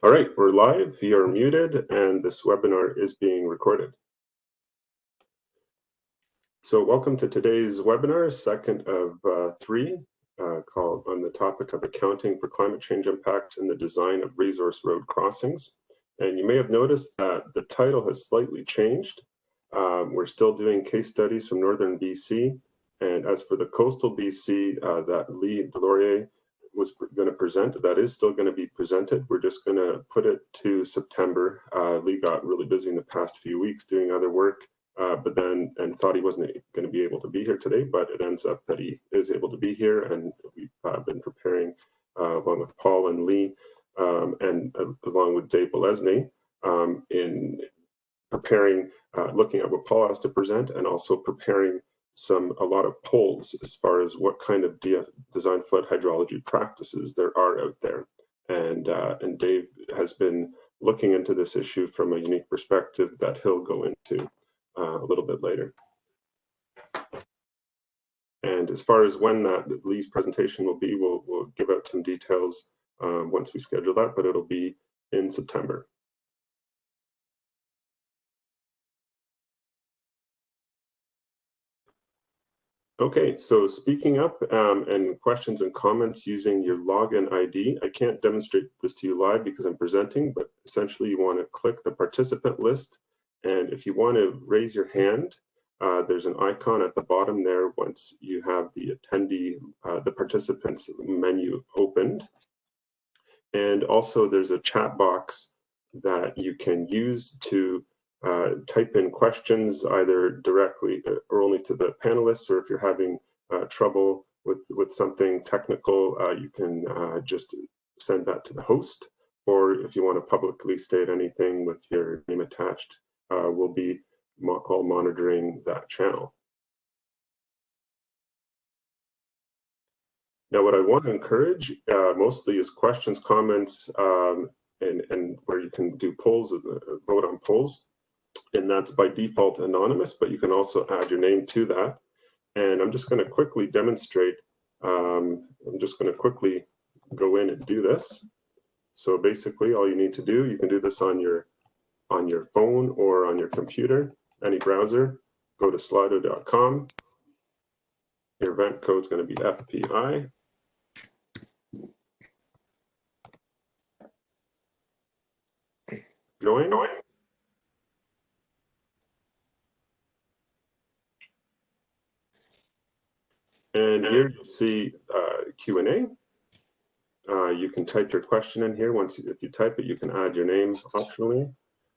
All right, we're live, you're muted, and this webinar is being recorded. So welcome to today's webinar, second of three, called on the topic of accounting for climate change impacts in the design of resource road crossings. And you may have noticed that the title has slightly changed. We're still doing case studies from northern BC. And as for the coastal BC that Lee Delorier was going to present, that is still going to be presented. We're just going to put it to September. Lee got really busy in the past few weeks doing other work, but then thought he wasn't going to be able to be here today, but it ends up that he is able to be here, and we've been preparing along with Paul and Lee and along with Dave Bolesny in preparing, looking at what Paul has to present, and also preparing a lot of polls as far as what kind of design flood hydrology practices there are out there. And Dave has been looking into this issue from a unique perspective that he'll go into a little bit later. And as far as when that Lee's presentation will be, we'll give out some details once we schedule that, but it'll be in September. Okay, so speaking up and questions and comments using your login ID. I can't demonstrate this to you live because I'm presenting, but essentially you want to click the participant list. And if you want to raise your hand, there's an icon at the bottom there once you have the attendee, the participants menu opened. And also there's a chat box that you can use to type in questions either directly or only to the panelists, or if you're having trouble with something technical, you can just send that to the host. Or if you want to publicly state anything with your name attached, we'll be all monitoring that channel. Now, what I want to encourage mostly is questions, comments, and where you can do polls, vote on polls. And that's by default anonymous, but you can also add your name to that. And I'm just going to quickly demonstrate. I'm just going to quickly go in and do this. So basically, all you need to do, you can do this on your phone or on your computer, any browser. Go to slido.com. Your event code is going to be FPI. Join. And here you'll see Q&A. You can type your question in here. If you type it, you can add your name optionally.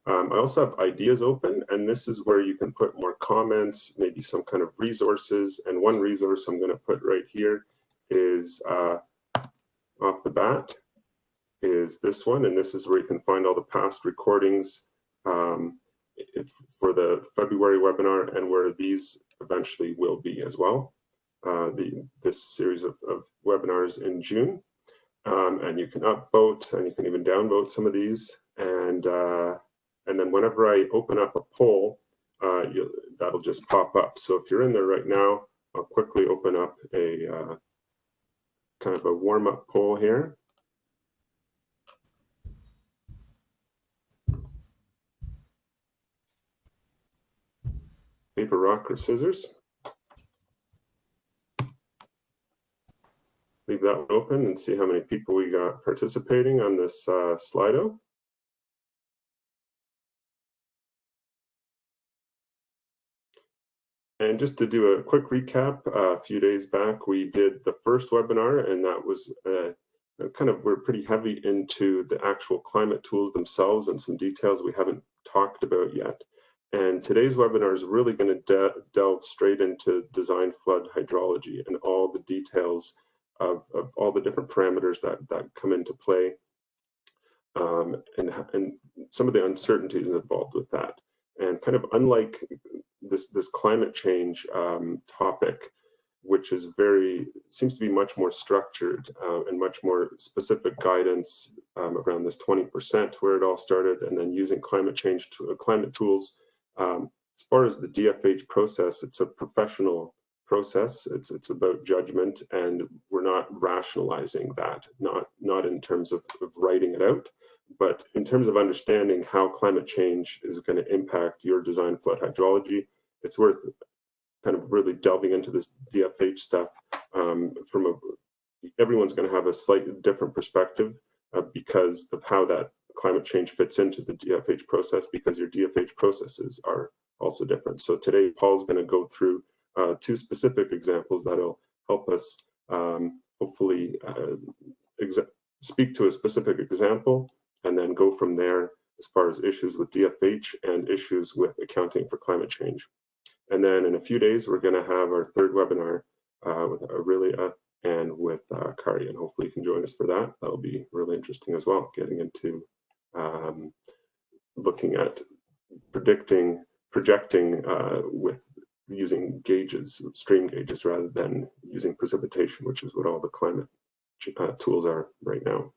I also have ideas open, and this is where you can put more comments, maybe some kind of resources. And one resource I'm going to put right here is off the bat is this one, and this is where you can find all the past recordings for the February webinar, and where these eventually will be as well. This series of webinars in June, and you can upvote, and you can even downvote some of these, and then whenever I open up a poll, that'll just pop up. So if you're in there right now, I'll quickly open up a kind of a warm-up poll here. Paper, rock, or scissors. Leave that one open and see how many people we got participating on this Slido. And just to do a quick recap, a few days back we did the first webinar, and that was we're pretty heavy into the actual climate tools themselves and some details we haven't talked about yet. And today's webinar is really going to delve straight into design flood hydrology and all the details of all the different parameters that come into play, and some of the uncertainties involved with that. And kind of unlike this climate change topic, which is seems to be much more structured and much more specific guidance around this 20% where it all started, and then using climate tools. As far as the DFH process, it's a professional process. It's about judgment, and we're not rationalizing that, not in terms of writing it out, but in terms of understanding how climate change is going to impact your design flood hydrology, it's worth kind of really delving into this DFH stuff. Everyone's going to have a slightly different perspective because of how that climate change fits into the DFH process, because your DFH processes are also different. So today, Paul's going to go through two specific examples that'll help us hopefully speak to a specific example and then go from there as far as issues with DFH and issues with accounting for climate change. And then in a few days, we're going to have our third webinar with Aurelia and with Kari, and hopefully you can join us for that. That'll be really interesting as well, getting into looking at projecting with using gauges, stream gauges, rather than using precipitation, which is what all the climate tools are right now.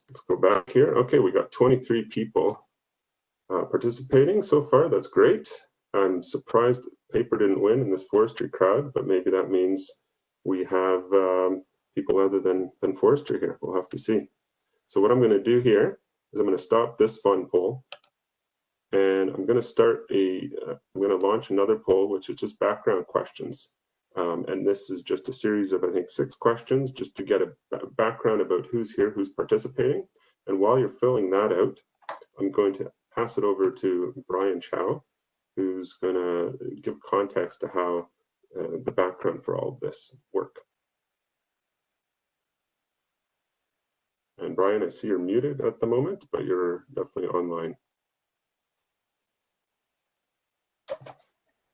Let's go back here. Okay, we got 23 people participating so far. That's great. I'm surprised paper didn't win in this forestry crowd, but maybe that means we have people other than forestry here. We'll have to see. So what I'm going to do here is I'm going to stop this fun poll, and I'm going to start I'm going to launch another poll, which is just background questions. And this is just a series of, I think, 6 questions just to get a background about who's here, who's participating. And while you're filling that out, I'm going to pass it over to Brian Chow, who's going to give context to how the background for all of this work. And Brian, I see you're muted at the moment, but you're definitely online.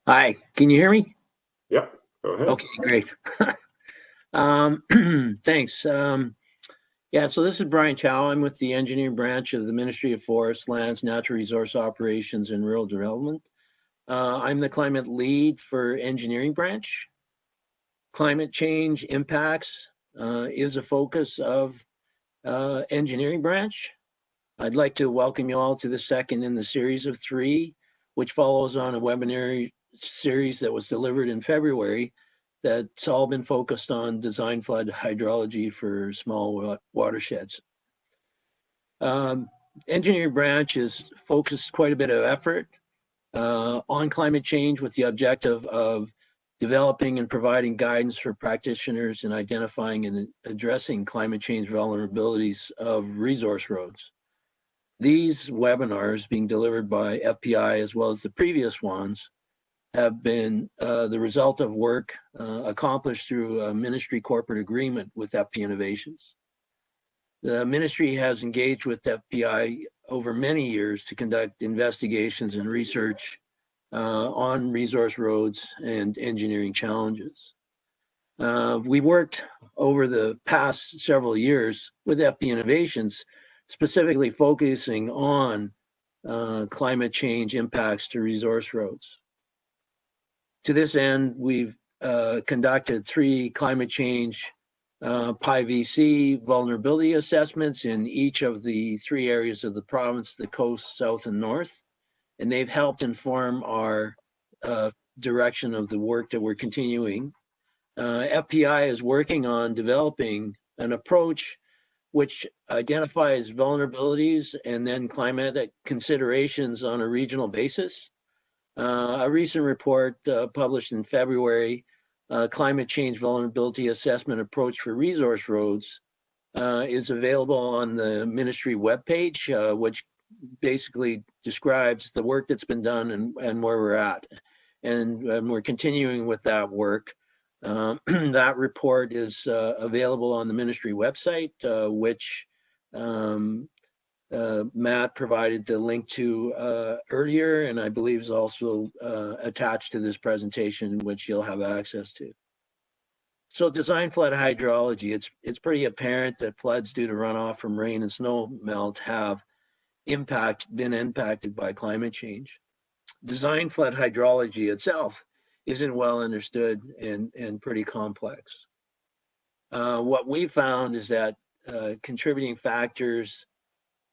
Hi, can you hear me? Yeah, go ahead. Okay, great. Thanks. Yeah, so this is Brian Chow. I'm with the engineering branch of the Ministry of Forests, Lands, Natural Resource Operations, and Rural Development. I'm the climate lead for engineering branch. Climate change impacts is a focus of engineering branch. I'd like to welcome you all to the second in the series of 3, which follows on a webinar series that was delivered in February that's all been focused on design flood hydrology for small watersheds. Engineering branch has focused quite a bit of effort on climate change with the objective of developing and providing guidance for practitioners in identifying and addressing climate change vulnerabilities of resource roads. These webinars being delivered by FPI as well as the previous ones have been the result of work accomplished through a ministry corporate agreement with FP Innovations. The ministry has engaged with FPI over many years to conduct investigations and research on resource roads and engineering challenges. We worked over the past several years with FP Innovations, specifically focusing on climate change impacts to resource roads. To this end, we've conducted 3 climate change PIVC vulnerability assessments in each of the 3 areas of the province, the coast, south, and north. And they've helped inform our direction of the work that we're continuing. FPI is working on developing an approach which identifies vulnerabilities and then climatic considerations on a regional basis. A recent report published in February, Climate Change Vulnerability Assessment Approach for Resource Roads, is available on the ministry webpage, which basically describes the work that's been done and where we're at. And we're continuing with that work. That report is available on the ministry website, which Matt provided the link to earlier, and I believe is also attached to this presentation, which you'll have access to. So design flood hydrology, it's pretty apparent that floods due to runoff from rain and snow melt have been impacted by climate change. Design flood hydrology itself isn't well understood and pretty complex. What we found is that contributing factors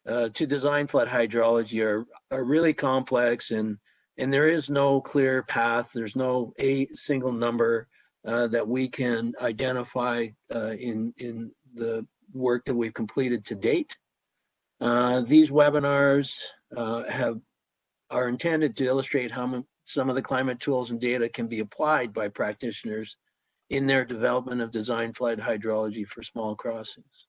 to design flood hydrology are really complex, and there is no clear path. There's no single number that we can identify in the work that we've completed to date. These webinars are intended to illustrate how some of the climate tools and data can be applied by practitioners in their development of design flood hydrology for small crossings.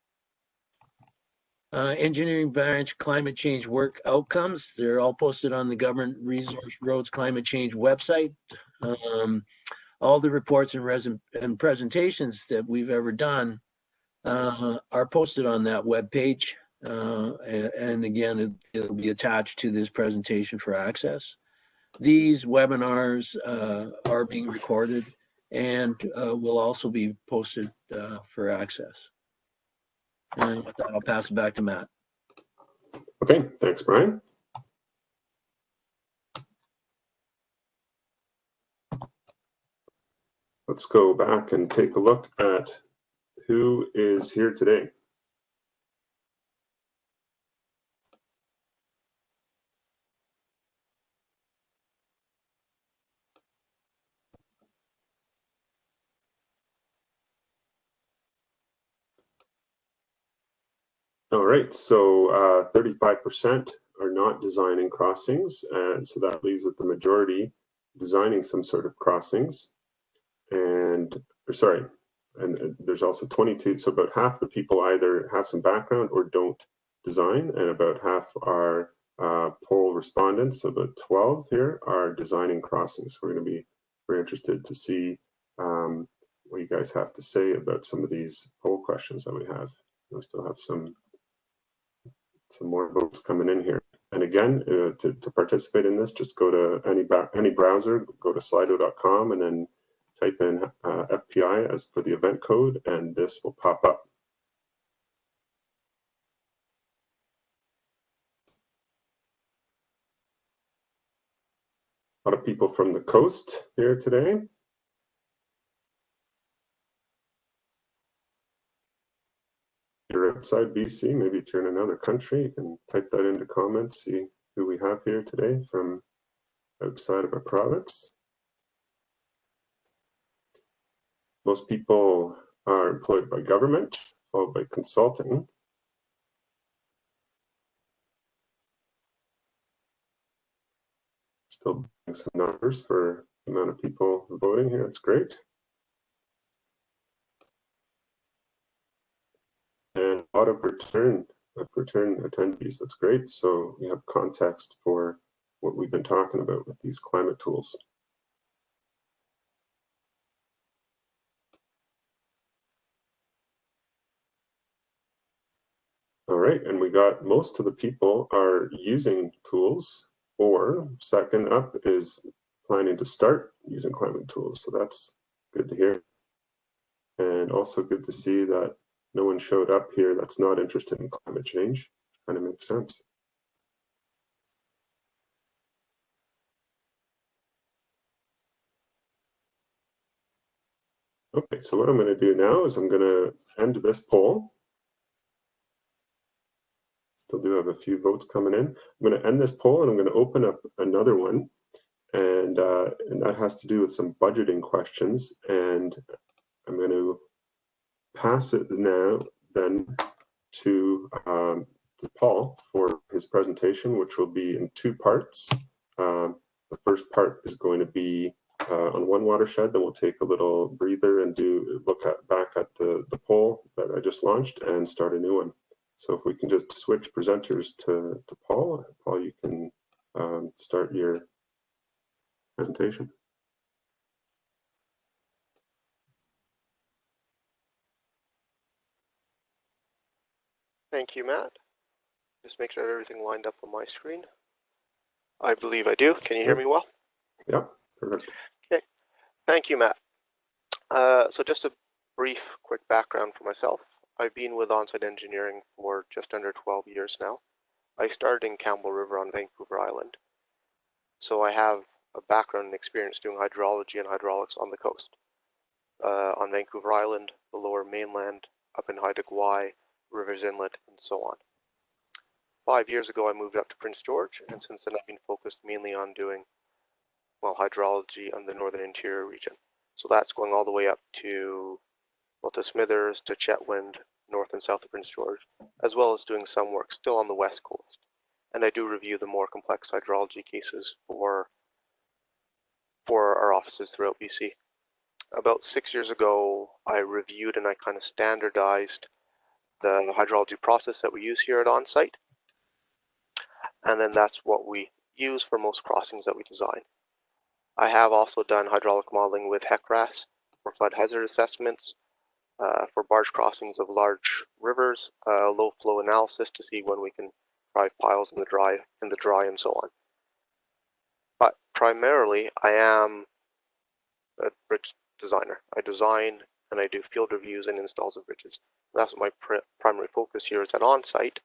Engineering branch climate change work outcomes, they're all posted on the Government Resource Roads Climate Change website. All the reports and presentations that we've ever done are posted on that webpage. And again, it'll be attached to this presentation for access. These webinars are being recorded and will also be posted for access. And with that, I'll pass it back to Matt. Okay, thanks, Brian. Let's go back and take a look at who is here today. All right, so 35% are not designing crossings, and so that leaves with the majority designing some sort of crossings. And there's also 22, so about half the people either have some background or don't design, and about half are poll respondents, so about 12 here are designing crossings. We're going to be very interested to see what you guys have to say about some of these poll questions that we have. We still have some more votes coming in here. And again, to participate in this, just go to any browser, go to slido.com and then type in FPI as for the event code, and this will pop up. A lot of people from the coast here today. You're outside BC, maybe if you're in another country, you can type that into comments, see who we have here today from outside of our province. Most people are employed by government, followed by consulting. Still some numbers for the amount of people voting here, that's great. And a lot of return attendees, that's great. So we have context for what we've been talking about with these climate tools. All right, and we got most of the people are using tools, or second up is planning to start using climate tools. So that's good to hear. And also good to see that no one showed up here that's not interested in climate change. Kind of makes sense. Okay, so what I'm going to do now is I'm going to end this poll. Still do have a few votes coming in. I'm going to end this poll and I'm going to open up another one. And that has to do with some budgeting questions. And I'm going to pass it now then to Paul for his presentation, which will be in two parts. The first part is going to be on one watershed, then we'll take a little breather and look back at the poll that I just launched and start a new one. So if we can just switch presenters to Paul. Paul, you can start your presentation. Thank you, Matt. Just make sure everything lined up on my screen. I believe I do. Can you hear me well? Yeah, perfect. Okay. Thank you, Matt. So just a brief, quick background for myself. I've been with On-Site Engineering for just under 12 years now. I started in Campbell River on Vancouver Island. So I have a background and experience doing hydrology and hydraulics on the coast. On Vancouver Island, the lower mainland, up in Haida Gwaii, Rivers Inlet, and so on. 5 years ago, I moved up to Prince George, and since then I've been focused mainly on doing, well, hydrology on the northern interior region. So that's going all the way up to, well, to Smithers, to Chetwynd, north and south of Prince George, as well as doing some work still on the west coast. And I do review the more complex hydrology cases for our offices throughout BC. About 6 years ago, I reviewed and I kind of standardized the hydrology process that we use here at OnSite. And then that's what we use for most crossings that we design. I have also done hydraulic modeling with HECRAS for flood hazard assessments, for barge crossings of large rivers, low flow analysis to see when we can drive piles in the dry and so on. But primarily, I am a bridge designer. I design and I do field reviews and installs of bridges. That's what my primary focus here is at OnSite,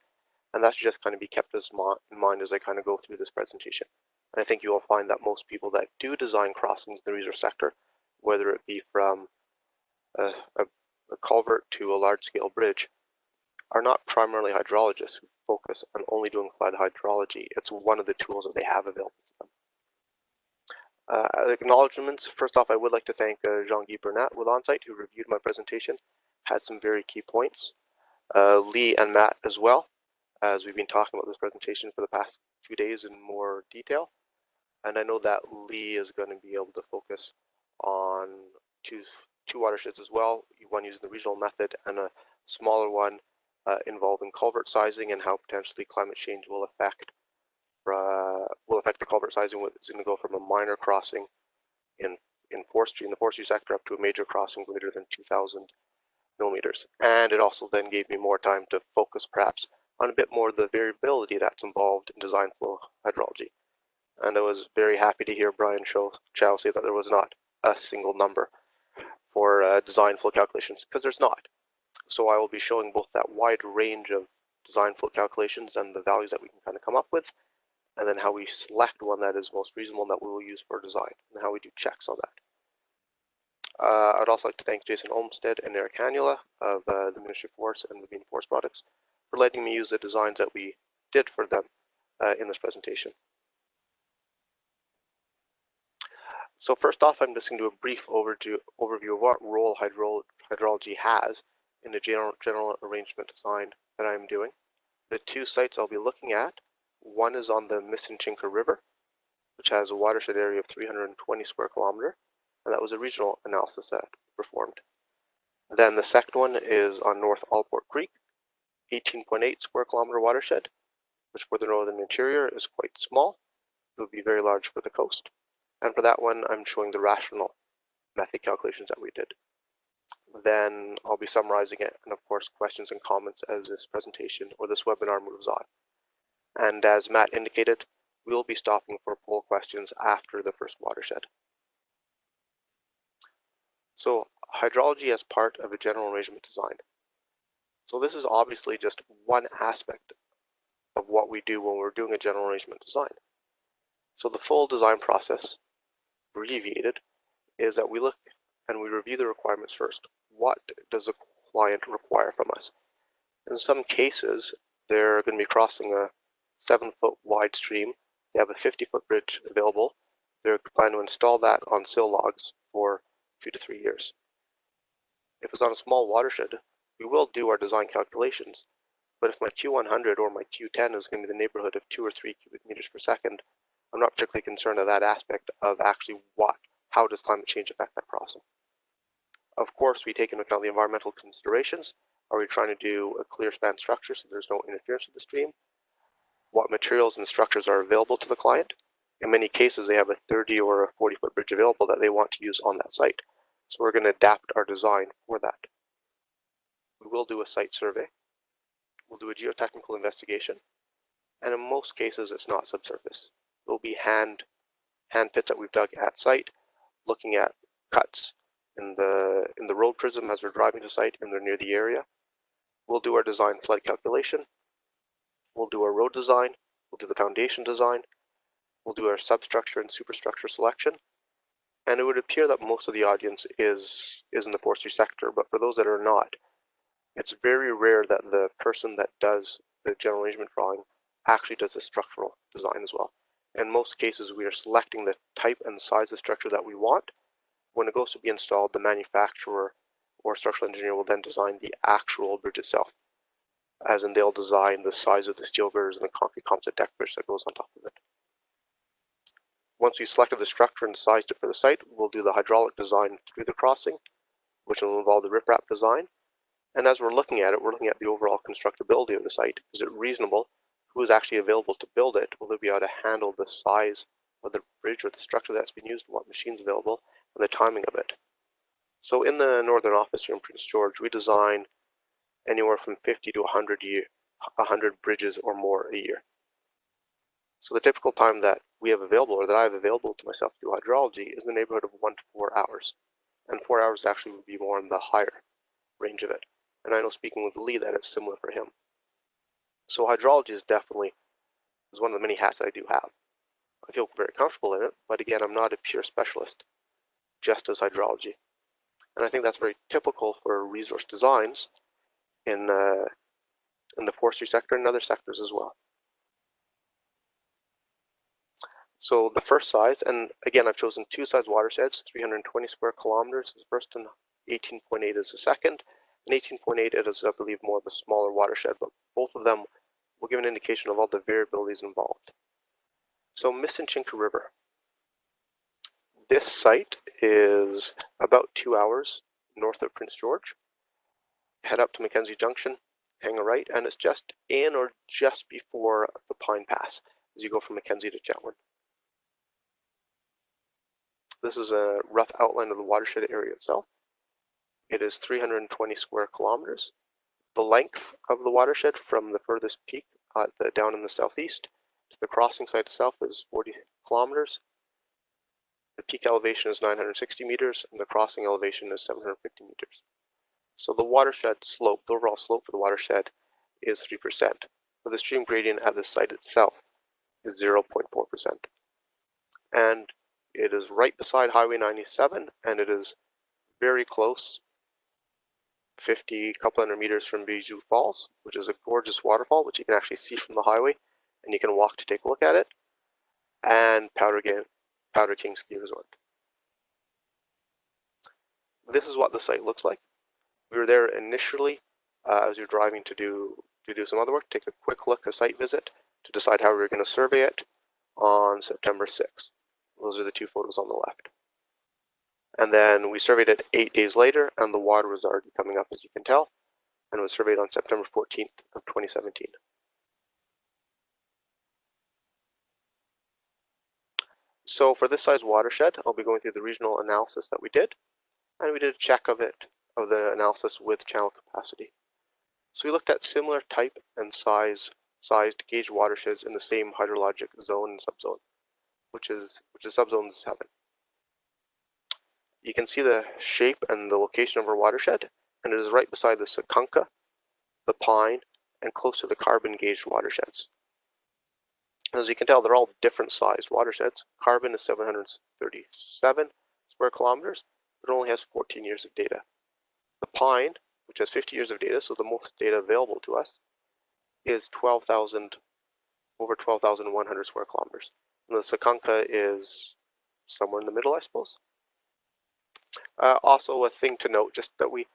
and that should just kind of be kept in mind as I kind of go through this presentation. And I think you will find that most people that do design crossings in the resource sector, whether it be from a culvert to a large-scale bridge, are not primarily hydrologists who focus on only doing flood hydrology. It's one of the tools that they have available to them. Acknowledgements. First off, I would like to thank Jean-Guy Burnett with OnSite, who reviewed my presentation, had some very key points. Lee and Matt as well, as we've been talking about this presentation for the past few days in more detail. And I know that Lee is going to be able to focus on two watersheds as well, one using the regional method and a smaller one involving culvert sizing and how potentially climate change will affect the culvert sizing. It's going to go from a minor crossing in the forestry sector up to a major crossing greater than 2,000 millimeters. And it also then gave me more time to focus perhaps on a bit more of the variability that's involved in design flow hydrology. And I was very happy to hear Brian Chow say that there was not a single number for design flow calculations, because there's not. So I will be showing both that wide range of design flow calculations and the values that we can kind of come up with, and then how we select one that is most reasonable and that we will use for design, and how we do checks on that. I'd also like to thank Jason Olmsted and Eric Hanula of the Ministry of Forest and Ravine Forest Products for letting me use the designs that we did for them in this presentation. So first off, I'm just going to do a brief overview of what role hydrology has in the general arrangement design that I'm doing. The two sites I'll be looking at, one is on the Missinchinka River, which has a watershed area of 320 square kilometer, and that was a regional analysis that performed. Then the second one is on North Alport Creek, 18.8 square kilometer watershed, which for the northern interior is quite small. It would be very large for the coast. And for that one, I'm showing the rational method calculations that we did. Then I'll be summarizing it, and of course, questions and comments as this presentation or this webinar moves on. And as Matt indicated, we'll be stopping for poll questions after the first watershed. So hydrology as part of a general arrangement design. So this is obviously just one aspect of what we do when we're doing a general arrangement design. So the full design process, abbreviated, is that we look and we review the requirements first. What does the client require from us? In some cases, they're going to be crossing a 7-foot wide stream. They have a 50-foot bridge available. They're planning to install that on sill logs for 2 to 3 years. If it's on a small watershed, we will do our design calculations, but if my Q100 or my Q10 is going to be the neighborhood of 2 or 3 cubic meters per second, I'm not particularly concerned of that aspect of actually how does climate change affect that crossing. Of course, we take into account the environmental considerations. Are we trying to do a clear span structure so there's no interference with the stream? What materials and structures are available to the client? In many cases, they have a 30 or a 40-foot bridge available that they want to use on that site. So we're going to adapt our design for that. We will do a site survey. We'll do a geotechnical investigation. And in most cases, it's not subsurface. There'll be hand pits that we've dug at site, looking at cuts in the road prism as we're driving to site and they're near the area. We'll do our design flood calculation. We'll do our road design. We'll do the foundation design. We'll do our substructure and superstructure selection. And it would appear that most of the audience is in the forestry sector, but for those that are not, it's very rare that the person that does the general arrangement drawing actually does the structural design as well. In most cases, we are selecting the type and size of structure that we want, when it goes to be installed, the manufacturer or structural engineer will then design the actual bridge itself, as in they'll design the size of the steel girders and the concrete composite deck bridge that goes on top of it. Once we've selected the structure and sized it for the site, we'll do the hydraulic design through the crossing, which will involve the riprap design. And as we're looking at it, we're looking at the overall constructability of the site. Is it reasonable? Who is actually available to build it? Will they be able to handle the size of the bridge or the structure that's been used, and what machines available, and the timing of it? So in the Northern Office here in Prince George, we design anywhere from 50 to 100 bridges or more a year. So the typical time that we have available, or that I have available to myself to do hydrology, is in the neighborhood of 1 to 4 hours. And 4 hours actually would be more in the higher range of it. And I know, speaking with Lee, that it's similar for him. So hydrology is definitely one of the many hats that I do have. I feel very comfortable in it, but again, I'm not a pure specialist, just as hydrology. And I think that's very typical for resource designs in the forestry sector and other sectors as well. So the first size, and again, I've chosen two size watersheds, 320 square kilometers is the first and 18.8 is the second. And 18.8 is, I believe, more of a smaller watershed, but both of them will give an indication of all the variabilities involved. So Mistanchinka River. This site is about 2 hours north of Prince George. Head up to Mackenzie Junction, hang a right, and it's just in or just before the Pine Pass as you go from Mackenzie to Chetwynd. This is a rough outline of the watershed area itself. It is 320 square kilometers. The length of the watershed from the furthest peak down in the southeast to the crossing site itself is 40 kilometers. The peak elevation is 960 meters, and the crossing elevation is 750 meters. So the watershed slope, the overall slope for the watershed is 3%, but the stream gradient at the site itself is 0.4%. And it is right beside Highway 97, and it is very close, 50, couple hundred meters from Bijou Falls, which is a gorgeous waterfall, which you can actually see from the highway, and you can walk to take a look at it, and Powder King Ski Resort. This is what the site looks like. We were there initially as you're driving to do some other work, take a quick look, a site visit, to decide how we were going to survey it on September 6th. Those are the two photos on the left. And then we surveyed it 8 days later, and the water was already coming up, as you can tell, and it was surveyed on September 14th of 2017. So for this size watershed, I'll be going through the regional analysis that we did, and we did a check of the analysis with channel capacity. So we looked at similar type and sized gauge watersheds in the same hydrologic zone and subzone, which is subzone 7. You can see the shape and the location of our watershed, and it is right beside the Sakunka, the Pine, and close to the carbon gauged watersheds. As you can tell, they're all different sized watersheds. Carbon is 737 square kilometers, but only has 14 years of data. The Pine, which has 50 years of data, so the most data available to us, is over 12,100 square kilometers. And the Sakunka is somewhere in the middle, I suppose. Also, a thing to note, just that we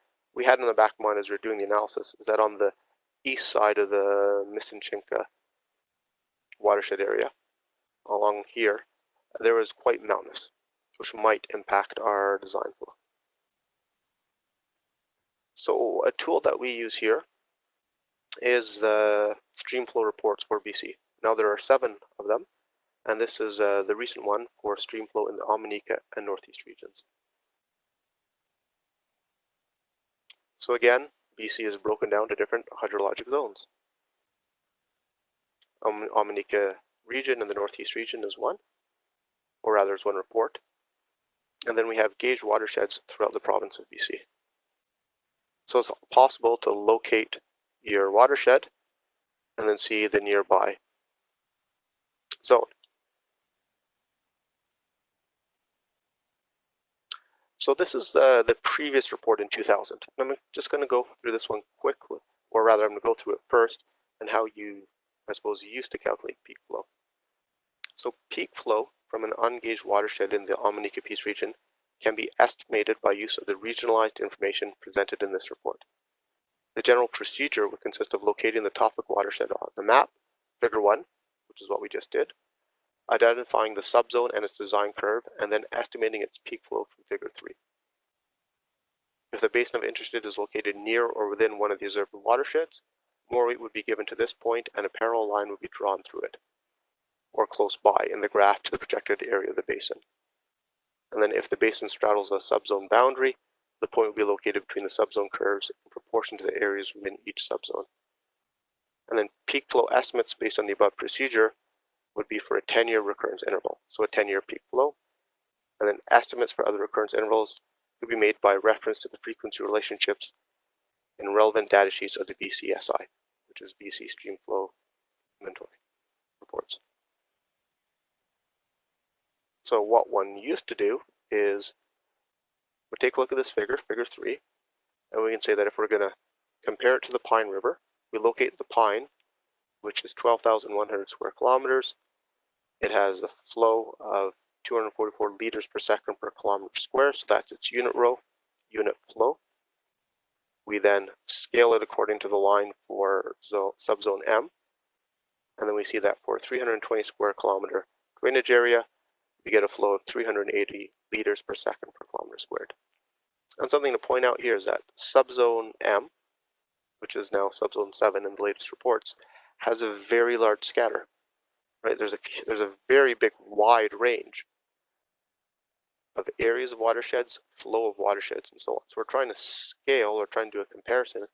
had in the back of mind as we were doing the analysis, is that on the east side of the Mistanchinka watershed area, along here, there is quite mountainous, which might impact our design flow. So a tool that we use here is the stream flow reports for BC. Now there are 7 of them, and this is the recent one for stream flow in the Omineeka and Northeast regions. So again, BC is broken down to different hydrologic zones. Omineeka region and the Northeast region is one, or rather is one report. And then we have gauge watersheds throughout the province of BC. So it's possible to locate your watershed and then see the nearby zone. So this is the previous report in 2000. And I'm just going to go through this one quickly, or rather I'm going to go through it first and how I suppose you used to calculate peak flow. So peak flow from an ungauged watershed in the Omineeka Peace region can be estimated by use of the regionalized information presented in this report. The general procedure would consist of locating the topic watershed on the map, Figure 1, which is what we just did, identifying the subzone and its design curve, and then estimating its peak flow from Figure 3. If the basin of interest is located near or within one of the observed watersheds, more weight would be given to this point and a parallel line would be drawn through it, or close by in the graph to the projected area of the basin. And then if the basin straddles a subzone boundary, the point would be located between the subzone curves in proportion to the areas within each subzone. And then peak flow estimates based on the above procedure would be for a 10-year recurrence interval, so a 10-year peak flow. And then estimates for other recurrence intervals would be made by reference to the frequency relationships in relevant data sheets of the BCSI, which is BC Stream Flow Inventory reports. So what one used to do is we take a look at this figure, Figure 3, and we can say that if we're going to compare it to the Pine River, we locate the Pine, which is 12,100 square kilometers. It has a flow of 244 liters per second per kilometer square, so that's its unit row, unit flow. We then scale it according to the line for subzone M, and then we see that for 320 square kilometer drainage area, we get a flow of 380 liters per second per kilometer squared. And something to point out here is that subzone M, which is now subzone 7 in the latest reports, has a very large scatter. Right? There's a very big wide range of areas of watersheds, flow of watersheds, and so on. So we're trying to scale or trying to do a comparison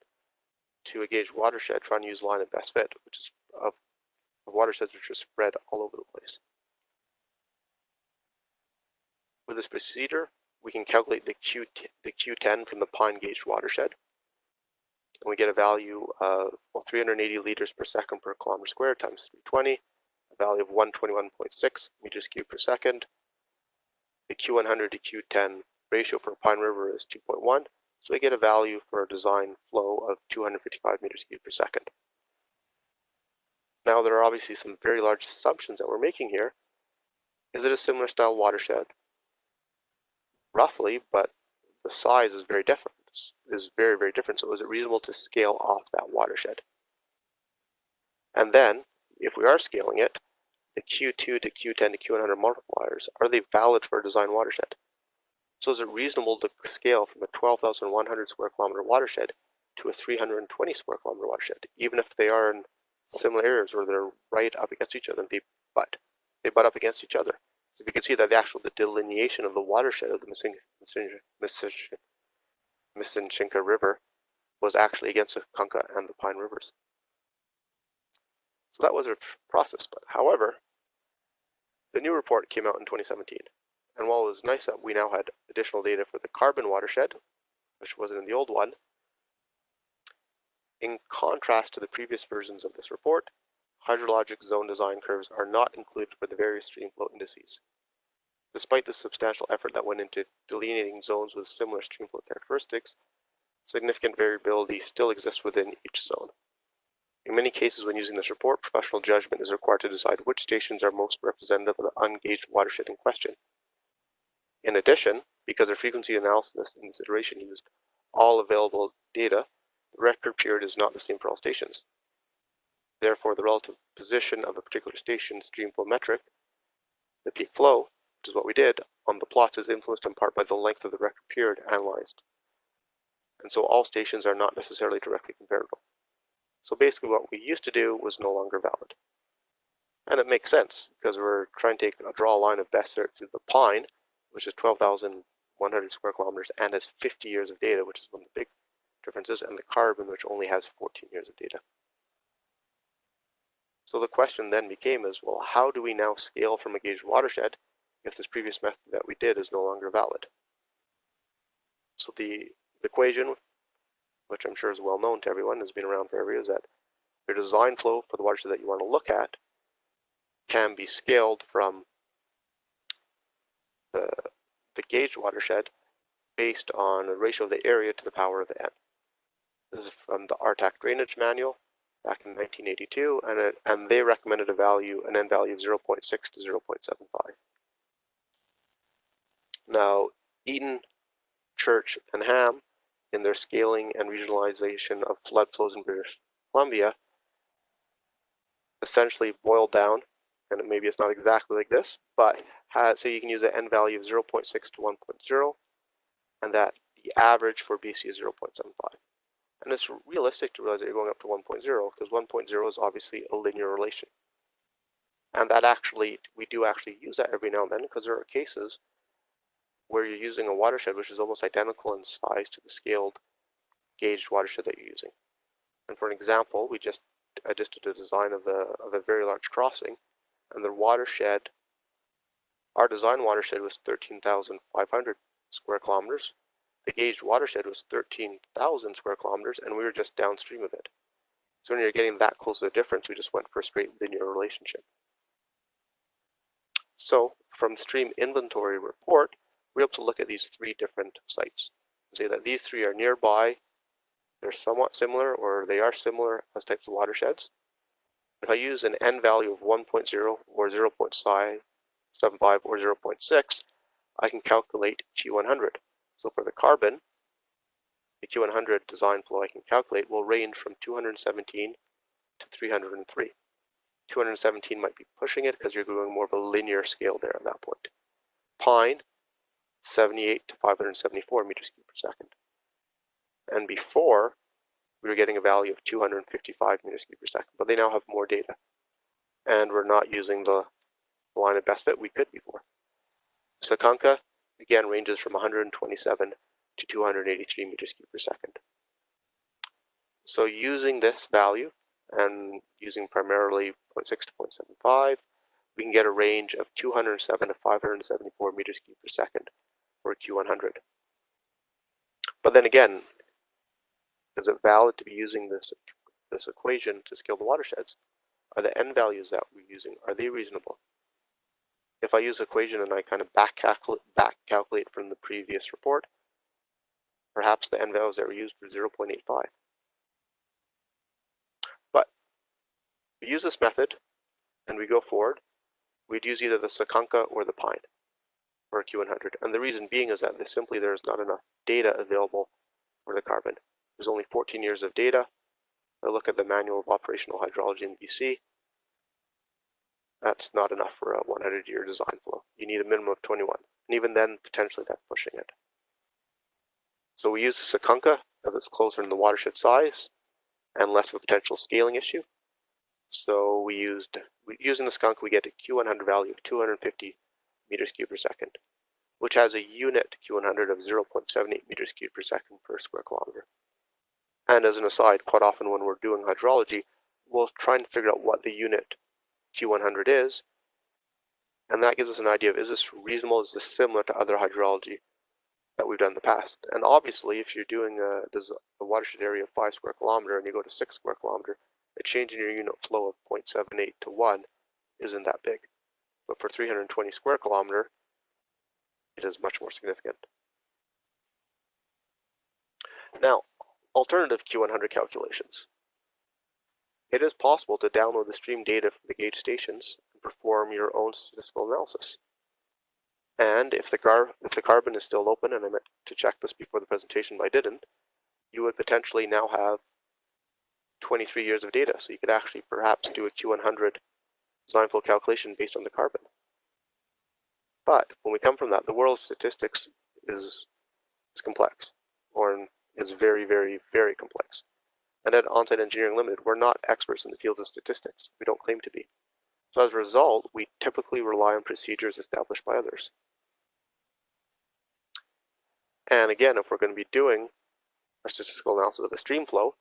to a gauge watershed, trying to use line of best fit, which is of watersheds which are spread all over the place. With this procedure, we can calculate the Q10 from the Pine Gauge watershed. And we get a value of 380 liters per second per kilometer squared times 320, a value of 121.6 meters cubed per second. The Q100 to Q10 ratio for Pine River is 2.1, so we get a value for a design flow of 255 meters cubed per second. Now there are obviously some very large assumptions that we're making here. Is it a similar style watershed? Roughly, but the size is very different. Is very, very different. So is it reasonable to scale off that watershed? And then, if we are scaling it, the Q2 to Q10 to Q100 multipliers, are they valid for a design watershed? So is it reasonable to scale from a 12,100 square kilometer watershed to a 320 square kilometer watershed, even if they are in similar areas where they're right up against each other and they butt up against each other? So you can see that the delineation of the watershed of the Mississinchinka River was actually against the Kunka and the Pine Rivers. So that was a process. But however, the new report came out in 2017. And while it was nice that we now had additional data for the Carbon watershed, which wasn't in the old one, in contrast to the previous versions of this report, hydrologic zone design curves are not included for the various stream flow indices. Despite the substantial effort that went into delineating zones with similar stream flow characteristics, significant variability still exists within each zone. In many cases, when using this report, professional judgment is required to decide which stations are most representative of the ungauged watershed in question. In addition, because the frequency analysis in this iteration used all available data, the record period is not the same for all stations. Therefore, the relative position of a particular station's stream flow metric, the peak flow, which is what we did, on the plots is influenced in part by the length of the record period analyzed. And so all stations are not necessarily directly comparable. So basically what we used to do was no longer valid. And it makes sense, because we're trying to draw a line of best fit through the Pine, which is 12,100 square kilometers and has 50 years of data, which is one of the big differences, and the Carbon, which only has 14 years of data. So the question then became is, well, how do we now scale from a gauged watershed if this previous method that we did is no longer valid? So the equation, which I'm sure is well known to everyone, has been around forever, is that your design flow for the watershed that you want to look at can be scaled from the gauge watershed based on a ratio of the area to the power of the n. This is from the RTAC drainage manual back in 1982, and they recommended an n value of 0.6 to 0.75. Now, Eaton, Church, and Ham, in their scaling and regionalization of flood flows in British Columbia, essentially boiled down, and maybe it's not exactly like this, but so you can use an n value of 0.6 to 1.0, and that the average for BC is 0.75. And it's realistic to realize that you're going up to 1.0, because 1.0 is obviously a linear relation. And that actually, we do actually use that every now and then, because there are cases where you're using a watershed which is almost identical in size to the scaled gauged watershed that you're using. And for an example, I just did a design of a very large crossing, and the watershed, our design watershed was 13,500 square kilometers. The gauged watershed was 13,000 square kilometers, and we were just downstream of it. So when you're getting that close to the difference, we just went for a straight linear relationship. So from stream inventory report, we're able to look at these three different sites and say that these three are nearby, they're somewhat similar, or they are similar as types of watersheds. If I use an n value of 1.0 or 0.75 or 0.6, I can calculate Q100. So for the carbon, the Q100 design flow I can calculate will range from 217 to 303. 217 might be pushing it because you're going more of a linear scale there at that point. Pine, 78 to 574 meters cubed per second. And before, we were getting a value of 255 meters cubed per second, but they now have more data. And we're not using the line of best fit we could before. Sakanka, again, ranges from 127 to 283 meters cubed per second. So using this value, and using primarily 0.6 to 0.75, we can get a range of 207 to 574 meters cubed per second for Q100. But then again, is it valid to be using this equation to scale the watersheds? Are the n values that we're using, are they reasonable? If I use the equation and I kind of back calculate from the previous report, perhaps the n values that were used were 0.85. But we use this method and we go forward, we'd use either the Sakanka or the Pine for Q100. And the reason being is that there's not enough data available for the carbon. There's only 14 years of data. I look at the Manual of Operational Hydrology in BC. That's not enough for a 100-year design flow. You need a minimum of 21. And even then, potentially that's pushing it. So we use the Sakanka as it's closer in the watershed size and less of a potential scaling issue. So using the Sakanka, we get a Q100 value of 250 meters cubed per second, which has a unit Q100 of 0.78 meters cubed per second per square kilometer. And as an aside, quite often when we're doing hydrology, we'll try and figure out what the unit Q100 is, and that gives us an idea of, is this reasonable, is this similar to other hydrology that we've done in the past? And obviously, if you're doing a watershed area of 5 square kilometer and you go to 6 square kilometer, a change in your unit flow of 0.78 to 1 isn't that big. But for 320 square kilometer, it is much more significant. Now, alternative Q100 calculations. It is possible to download the stream data from the gauge stations and perform your own statistical analysis. And if the carbon is still open, and I meant to check this before the presentation, but I didn't, you would potentially now have 23 years of data. So you could actually perhaps do a Q100 design flow calculation based on the carbon. But when we come from that, the world of statistics is complex, or is very, very, very complex. And at Onsite Engineering Limited, we're not experts in the fields of statistics. We don't claim to be. So as a result, we typically rely on procedures established by others. And again, if we're going to be doing a statistical analysis of a stream flow,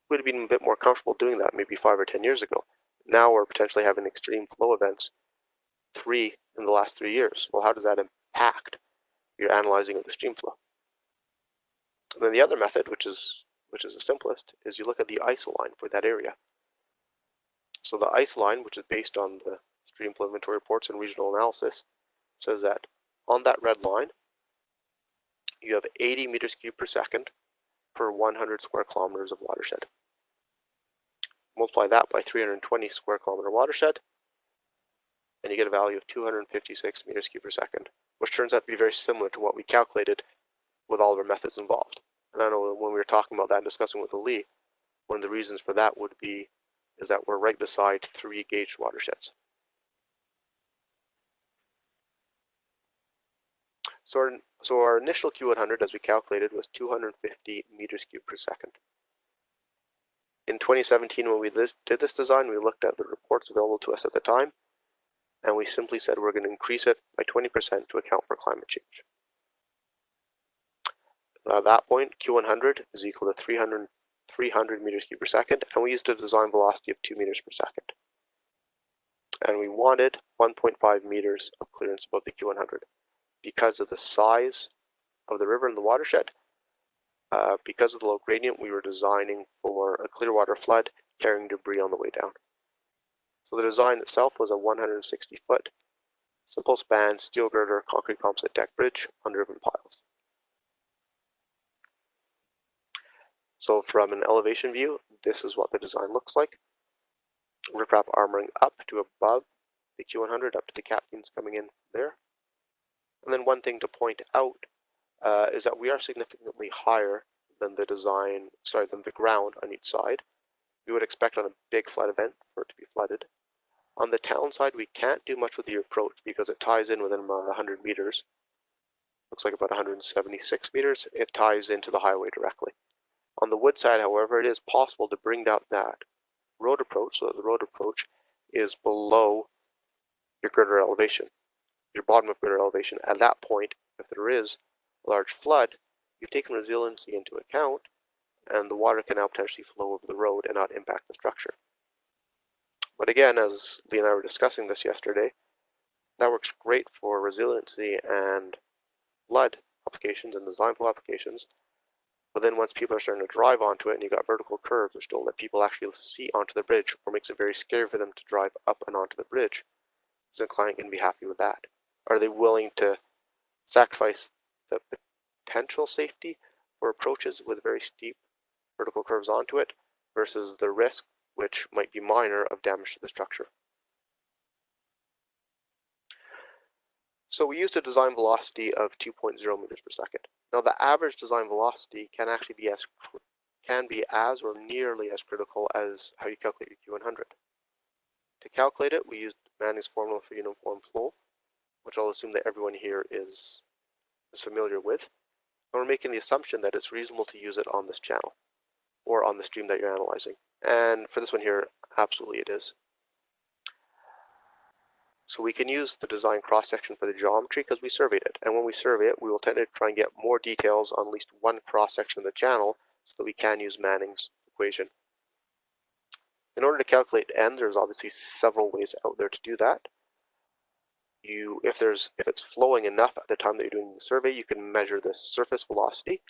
we would have been a bit more comfortable doing that maybe 5 or 10 years ago. Now we're potentially having extreme flow events 3 in the last 3 years. Well, how does that impact your analyzing of the stream flow? And then the other method, which is the simplest, is you look at the isoline for that area. So the isoline, which is based on the stream flow inventory reports and regional analysis, says that on that red line, you have 80 meters cubed per second per 100 square kilometers of watershed. Multiply that by 320 square kilometer watershed, and you get a value of 256 meters cubed per second which turns out to be very similar to what we calculated with all of our methods involved. And I know when we were talking about that and discussing with Lee, one of the reasons for that would be is that we're right beside 3 gauged watersheds. So our initial Q100, as we calculated, was 250 meters cubed per second. In 2017, when we did this design, we looked at the reports available to us at the time, and we simply said we're going to increase it by 20% to account for climate change. At that point, Q100 is equal to 300 meters cubed per second, and we used a design velocity of 2 meters per second. And we wanted 1.5 meters of clearance above the Q100 because of the size of the river and the watershed. Because of the low gradient, we were designing for a clear water flood carrying debris on the way down. So the design itself was a 160-foot simple span steel girder concrete composite deck bridge on ribbon piles. So from an elevation view, this is what the design looks like. Riprap armoring up to above the Q100, up to the cap beams coming in there. And then one thing to point out is that we are significantly higher than the than the ground on each side. We would expect on a big flood event for it to be flooded. On the town side, we can't do much with the approach because it ties in within about 100 meters. Looks like about 176 meters. It ties into the highway directly. On the wood side, however, it is possible to bring down that road approach so that the road approach is below your girder elevation, your bottom of girder elevation. At that point, if there is a large flood, you've taken resiliency into account, and the water can now potentially flow over the road and not impact the structure. But again, as Lee and I were discussing this yesterday, that works great for resiliency and flood applications and design flow applications. But then once people are starting to drive onto it and you've got vertical curves which don't let people actually see onto the bridge, or makes it very scary for them to drive up and onto the bridge, is the client going to be happy with that? Are they willing to sacrifice the potential safety for approaches with very steep vertical curves onto it versus the risk, which might be minor, of damage to the structure? So we used a design velocity of 2.0 meters per second. Now the average design velocity can actually be as or nearly as critical as how you calculate your Q100. To calculate it, we used Manning's formula for uniform flow, which I'll assume that everyone here is familiar with. And we're making the assumption that it's reasonable to use it on this channel or on the stream that you're analyzing. And for this one here, absolutely it is. So we can use the design cross-section for the geometry because we surveyed it. And when we survey it, we will tend to try and get more details on at least one cross-section of the channel so that we can use Manning's equation. In order to calculate N, there's obviously several ways out there to do that. If it's flowing enough at the time that you're doing the survey, you can measure the surface velocity.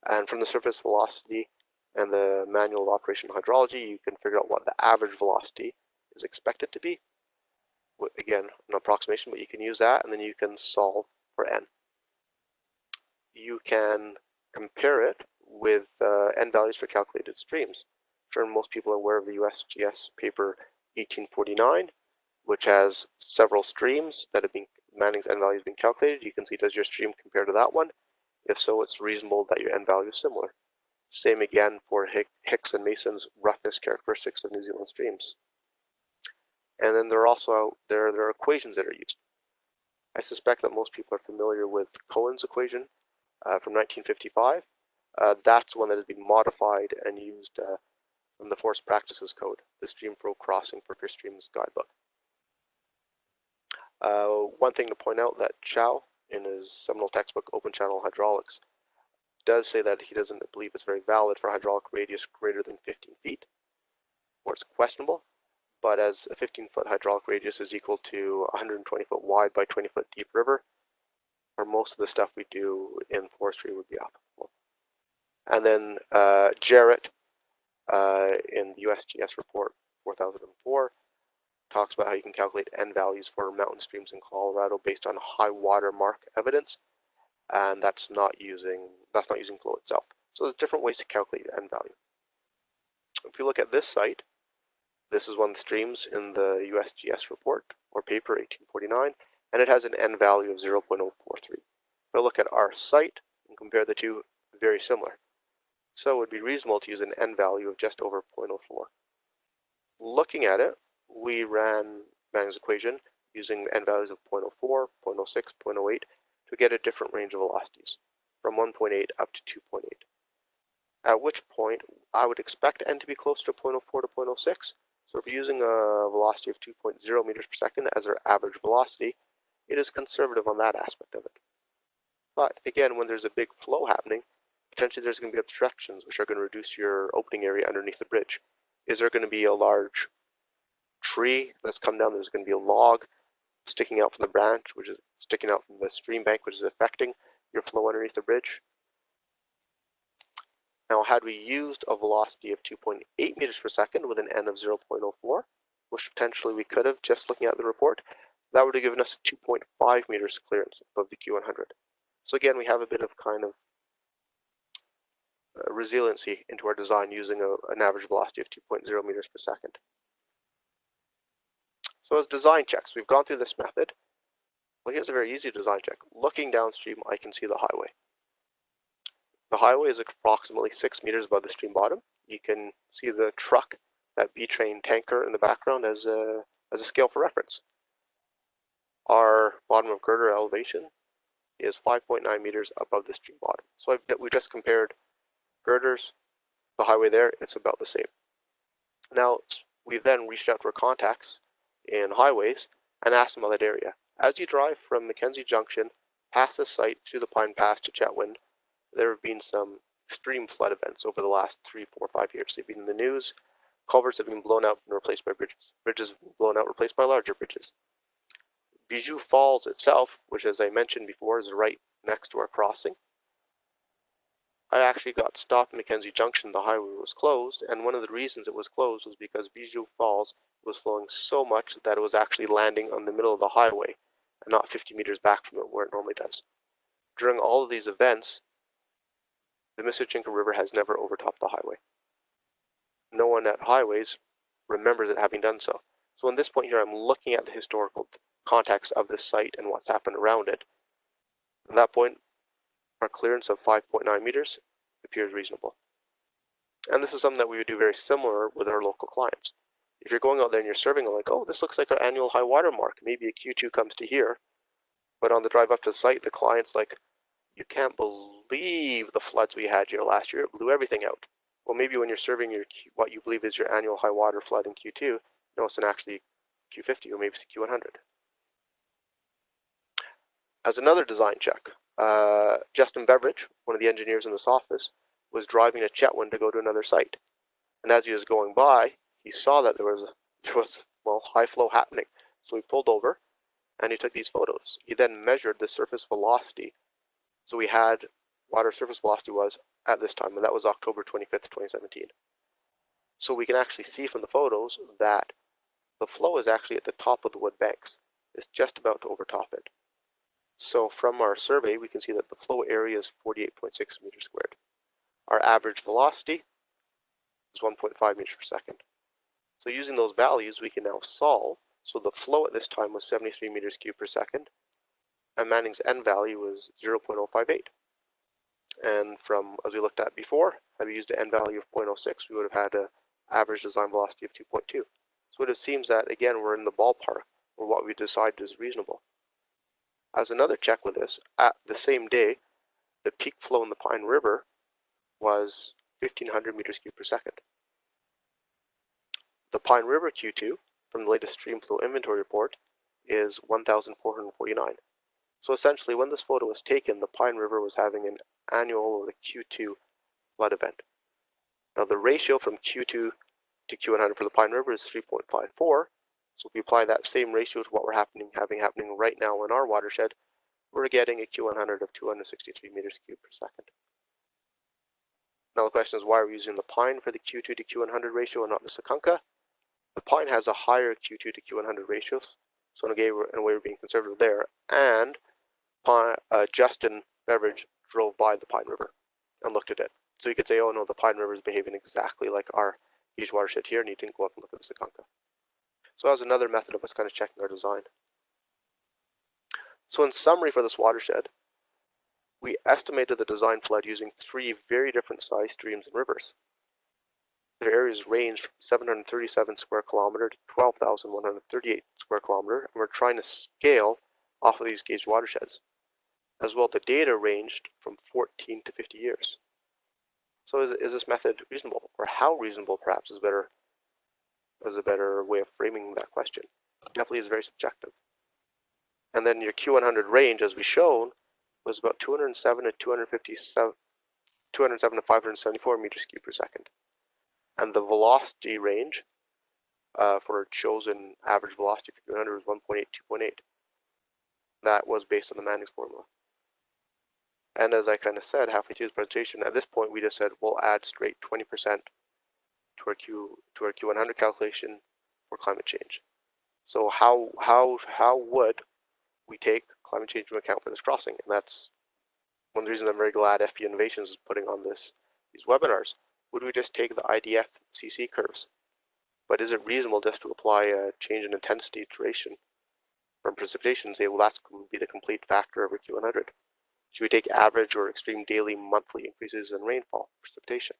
And from the surface velocity and the manual of operation hydrology, you can figure out what the average velocity is expected to be. Again, an approximation, but you can use that, and then you can solve for N. You can compare it with N values for calculated streams. I'm sure most people are aware of the USGS paper 1849, which has several streams that have been Manning's N value has been calculated. You can see, does your stream compare to that one? If so, it's reasonable that your N value is similar. Same again for Hicks and Mason's roughness characteristics of New Zealand streams. And then there are also there are equations that are used. I suspect that most people are familiar with Cohen's equation from 1955. That's one that has been modified and used from the Forest Practices Code, the Stream Flow Crossing for Fish Streams Guidebook. One thing to point out that Chow, in his seminal textbook Open Channel Hydraulics, does say that he doesn't believe it's very valid for hydraulic radius greater than 15 feet, or it's questionable. But as a 15-foot hydraulic radius is equal to 120 foot wide by 20 foot deep river, or most of the stuff we do in forestry would be applicable. And then Jarrett, in the USGS report 4004, talks about how you can calculate N values for mountain streams in Colorado based on high water mark evidence, and that's not using flow itself. So there's different ways to calculate N value. If you look at this site, this is one of the streams in the USGS report or paper 1849. and it has an N value of 0.043. If I look at our site and compare the two, very similar. So it would be reasonable to use an N value of just over 0.04. Looking at it, we ran Manning's equation using N values of 0.04, 0.06, 0.08 to get a different range of velocities, from 1.8 up to 2.8. At which point, I would expect N to be closer to 0.04 to 0.06. So if you're using a velocity of 2.0 meters per second as our average velocity, it is conservative on that aspect of it. But again, when there's a big flow happening, potentially there's going to be obstructions which are going to reduce your opening area underneath the bridge. Is there going to be a large tree that's come down? There's going to be a log sticking out from the branch, which is sticking out from the stream bank, which is affecting your flow underneath the bridge. Now, had we used a velocity of 2.8 meters per second with an N of 0.04, which potentially we could have just looking at the report, that would have given us 2.5 meters clearance above the Q100. So again, we have a bit of kind of resiliency into our design using an average velocity of 2.0 meters per second. So as design checks, we've gone through this method. Well, here's a very easy design check. Looking downstream, I can see the highway. The highway is approximately 6 meters above the stream bottom. You can see the truck, that B-train tanker in the background as a scale for reference. Our bottom of girder elevation is 5.9 meters above the stream bottom. So we just compared girders, the highway there, it's about the same. Now, we then reached out to our contacts in highways and asked them about that area. As you drive from Mackenzie Junction past the site through the Pine Pass to Chetwynd, there have been some extreme flood events over the last 3, 4, 5 years. They've been in the news. Culverts have been blown out and replaced by bridges. Bridges have been blown out, replaced by larger bridges. Bijou Falls itself, which as I mentioned before is right next to our crossing, I actually got stopped in Mackenzie Junction. The highway was closed, and one of the reasons it was closed was because Bijou Falls was flowing so much that it was actually landing on the middle of the highway and not 50 meters back from it where it normally does. During all of these events, the Mississauga River has never overtopped the highway. No one at highways remembers it having done so. So on this point here, I'm looking at the historical context of this site and what's happened around it. At that point, our clearance of 5.9 meters appears reasonable. And this is something that we would do very similar with our local clients. If you're going out there and you're surveying, like, oh, this looks like our annual high water mark. Maybe a Q2 comes to here. But on the drive up to the site, the client's like, you can't believe the floods we had here last year. It blew everything out. Well, maybe when you're surveying what you believe is your annual high water flood in Q2, no, it's actually Q50 or maybe it's Q100. As another design check, Justin Beveridge, one of the engineers in this office, was driving to Chetwynd to go to another site. And as he was going by, he saw that there was high flow happening. So he pulled over and he took these photos. He then measured the surface velocity. So we had what our surface velocity was at this time, and that was October 25th, 2017. So we can actually see from the photos that the flow is actually at the top of the wood banks. It's just about to overtop it. So from our survey, we can see that the flow area is 48.6 meters squared. Our average velocity is 1.5 meters per second. So using those values, we can now solve. So the flow at this time was 73 meters cubed per second, and Manning's N value was 0.058. And from, as we looked at before, had we used an N value of 0.06, we would have had an average design velocity of 2.2. So it seems that, again, we're in the ballpark of what we decided is reasonable. As another check with this, at the same day, the peak flow in the Pine River was 1,500 meters cubed per second. The Pine River Q2 from the latest stream flow inventory report is 1,449. So essentially, when this photo was taken, the Pine River was having an annual or the Q2 flood event. Now the ratio from Q2 to Q100 for the Pine River is 3.54. So if we apply that same ratio to what we're having right now in our watershed, we're getting a Q100 of 263 meters cubed per second. Now the question is, why are we using the Pine for the Q2 to Q100 ratio and not the Secunca? The Pine has a higher Q2 to Q100 ratios, so in a way we're being conservative there. And Justin Beveridge drove by the Pine River and looked at it. So you could say, oh no, the Pine River is behaving exactly like our huge watershed here, and you didn't go up and look at the Secunca. So that was another method of us kind of checking our design. So in summary for this watershed, we estimated the design flood using 3 very different sized streams and rivers. Their areas range from 737 square kilometer to 12,138 square kilometer, and we're trying to scale off of these gauged watersheds. As well, the data ranged from 14 to 50 years. So is this method reasonable, or how reasonable perhaps is a better way of framing that question? Definitely is very subjective. And then your Q100 range, as we shown, was about 207 to 207 to 574 meters cubed per second. And the velocity range for chosen average velocity for Q100 was 1.8, 2.8. That was based on the Manning's formula. And as I kind of said halfway through the presentation, at this point we just said we'll add straight 20% to our Q100 calculation for climate change. So how would we take climate change into account for this crossing? And that's one of the reasons I'm very glad FP Innovations is putting on these webinars. Would we just take the IDF CC curves? But is it reasonable just to apply a change in intensity duration from precipitation and say, well, that's going to be the complete factor over Q100? Should we take average or extreme daily, monthly increases in rainfall, precipitation?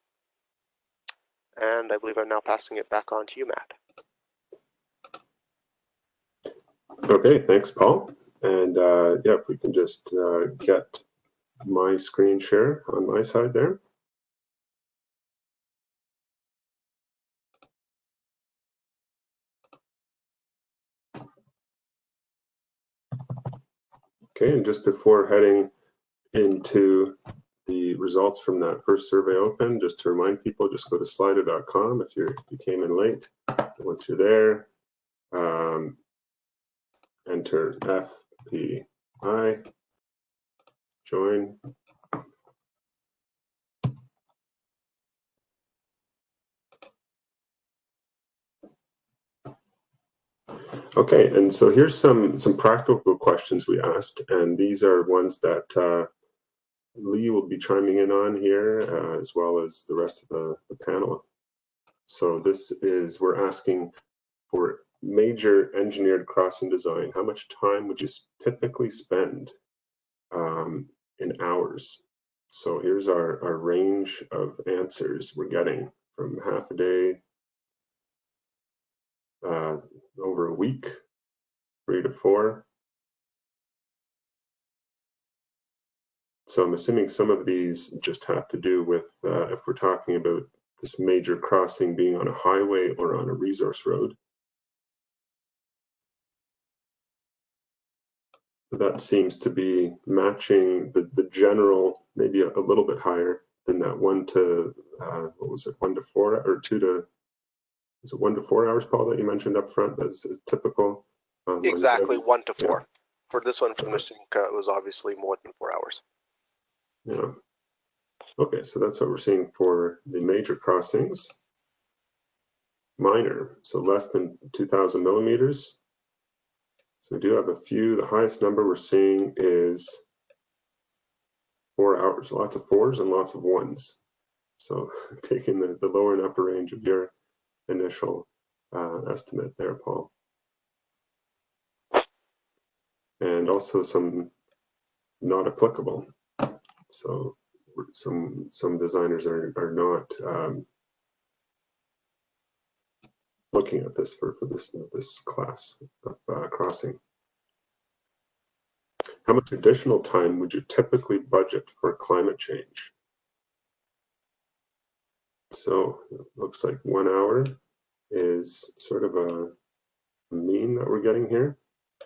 And I believe I'm now passing it back on to you, Matt. Okay, thanks, Paul. And yeah, if we can just get my screen share on my side there. Okay, and just before heading into the results from that first survey open, just to remind people, just go to slido.com if you came in late. Once you're there, enter FPI, join. Okay, and so here's some practical questions we asked, and these are ones that Lee will be chiming in on here, as well as the rest of the panel. So this is, we're asking for major engineered crossing design. How much time would you typically spend in hours? So here's our range of answers we're getting from half a day, over a week, 3 to 4. So I'm assuming some of these just have to do with if we're talking about this major crossing being on a highway or on a resource road. That seems to be matching the general, maybe a little bit higher than that 1 to, what was it, 1 to 4 or 2 to, is it 1 to 4 hours, Paul, that you mentioned up front? That's typical. Exactly, 1 to 4. Yeah. For this one from Misinka, it was obviously more than 4 hours. Yeah. Okay, so that's what we're seeing for the major crossings. Minor, so less than 2,000 millimeters. So we do have a few. The highest number we're seeing is 4 hours, lots of 4s and lots of 1s. So taking the lower and upper range of your initial estimate there, Paul. And also some not applicable. So some designers are not looking at this for this class of crossing. How much additional time would you typically budget for climate change? So it looks like 1 hour is sort of a mean that we're getting here. A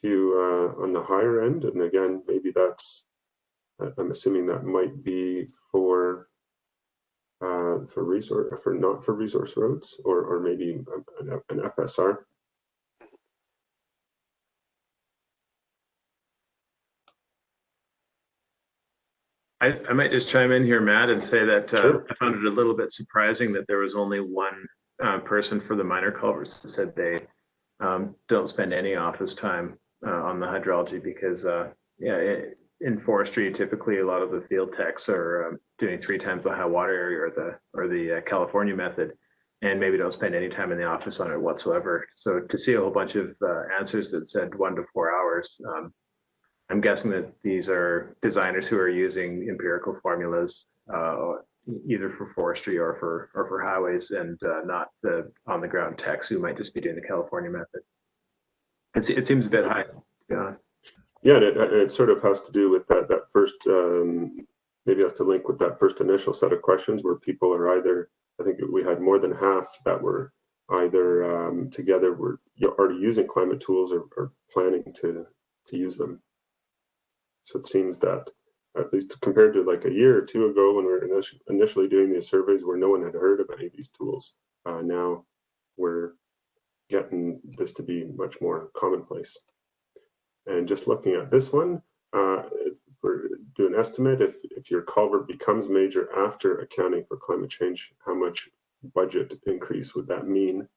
few on the higher end, and again, maybe that's, I'm assuming that might be for resource, for not for resource roads, or maybe an FSR. I might just chime in here, Matt, and say that Sure. I found it a little bit surprising that there was only one person for the minor culverts that said they don't spend any office time on the hydrology, because yeah, in forestry, typically a lot of the field techs are doing 3 times the high water area or the California method, and maybe don't spend any time in the office on it whatsoever. So to see a whole bunch of answers that said 1 to 4 hours, I'm guessing that these are designers who are using empirical formulas, either for forestry or for highways, and not the on the ground techs who might just be doing the California method. It seems a bit high, to be honest. Yeah, and it sort of has to do with that first, maybe has to link with that first initial set of questions where people are either, I think we had more than half that were either together were already using climate tools or planning to use them. So it seems that, at least compared to like a year or two ago when we were initially doing these surveys where no one had heard of any of these tools, now we're getting this to be much more commonplace. And just looking at this one, for do an estimate, if your culvert becomes major after accounting for climate change, how much budget increase would that mean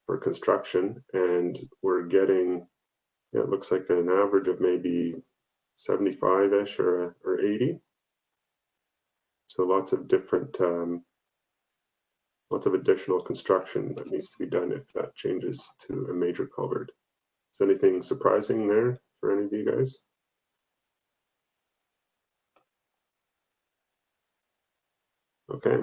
for construction? And we're getting, it looks like an average of maybe 75-ish or 80. So lots of different, lots of additional construction that needs to be done if that changes to a major culvert. Is anything surprising there for any of you guys? Okay.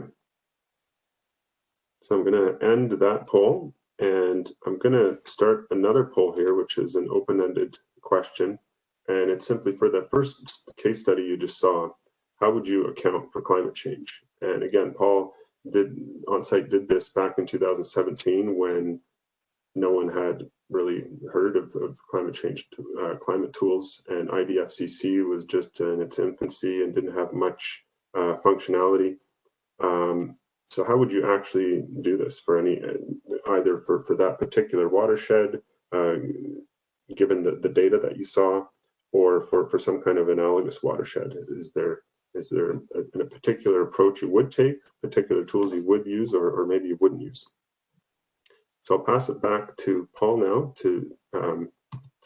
So I'm going to end that poll, and I'm going to start another poll here, which is an open-ended question. And it's simply for the first case study you just saw, how would you account for climate change? And again, Paul OnSite did this back in 2017 when no one had really heard of climate change, climate tools, and IDFCC was just in its infancy and didn't have much functionality. So how would you actually do this for any, either for that particular watershed, given the data that you saw, or for some kind of analogous watershed? Is there a particular approach you would take, particular tools you would use, or maybe you wouldn't use? So I'll pass it back to Paul now to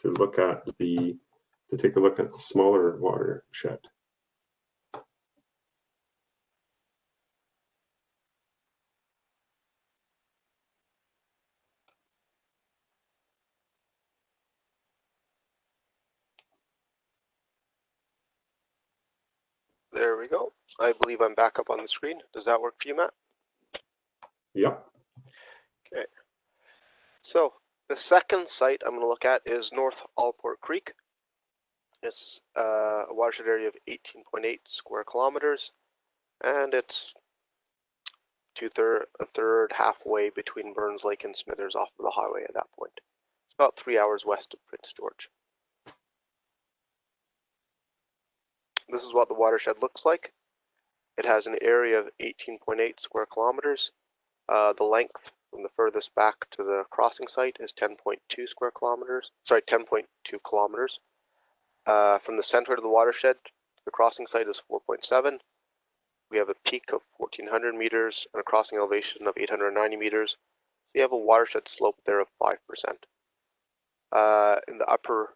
look at to take a look at the smaller watershed. There we go. I believe I'm back up on the screen. Does that work for you, Matt? Yep. Okay. So the second site I'm going to look at is North Allport Creek. It's a watershed area of 18.8 square kilometers, and it's a third halfway between Burns Lake and Smithers off of the highway at that point. It's about 3 hours west of Prince George. This is what the watershed looks like. It has an area of 18.8 square kilometers. The length from the furthest back to the crossing site is 10.2 square kilometers. Sorry, 10.2 kilometers. From the center of the watershed to the crossing site is 4.7. We have a peak of 1,400 meters and a crossing elevation of 890 meters. So you have a watershed slope there of 5%. In the upper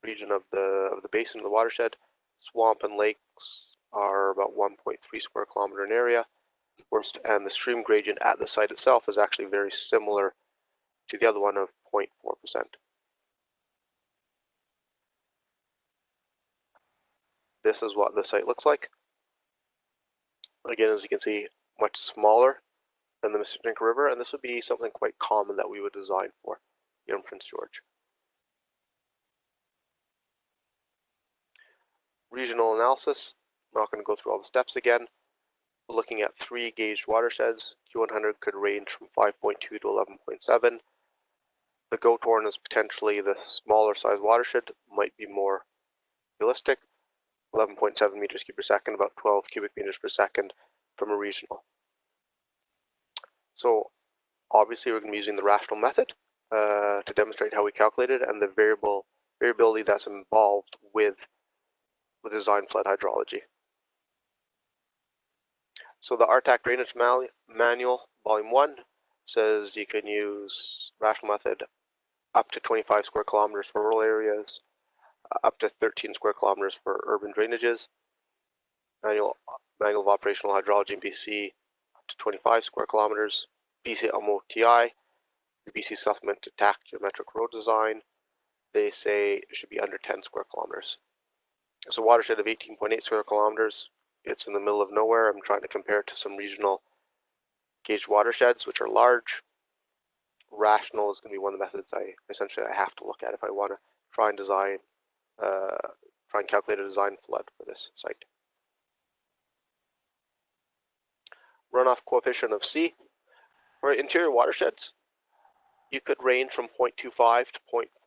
region of the basin of the watershed, swamp and lakes are about 1.3 square kilometer in area, and the stream gradient at the site itself is actually very similar to the other one of 0.4%. This is what the site looks like. Again, as you can see, much smaller than the Mississippi River, and this would be something quite common that we would design for here in Prince George. Regional analysis, I'm not going to go through all the steps again. We're looking at 3 gauged watersheds. Q100 could range from 5.2 to 11.7. The Goat Horn is potentially the smaller size watershed, might be more realistic. 11.7 meters cubed per second, about 12 cubic meters per second from a regional. So obviously we're going to be using the rational method to demonstrate how we calculated and the variability that's involved with the design flood hydrology. So the RTAC Drainage Manual, Volume 1, says you can use rational method up to 25 square kilometers for rural areas, up to 13 square kilometers for urban drainages. Manual of Operational Hydrology in BC, up to 25 square kilometers. BC MOTI, the BC Supplement to TAC Geometric Road Design, they say it should be under 10 square kilometers. It's a watershed of 18.8 square kilometers. It's in the middle of nowhere. I'm trying to compare it to some regional gauge watersheds, which are large. Rational is going to be one of the methods I have to look at if I want to try and design, try and calculate a design flood for this site. Runoff coefficient of C. For interior watersheds, you could range from 0.25 to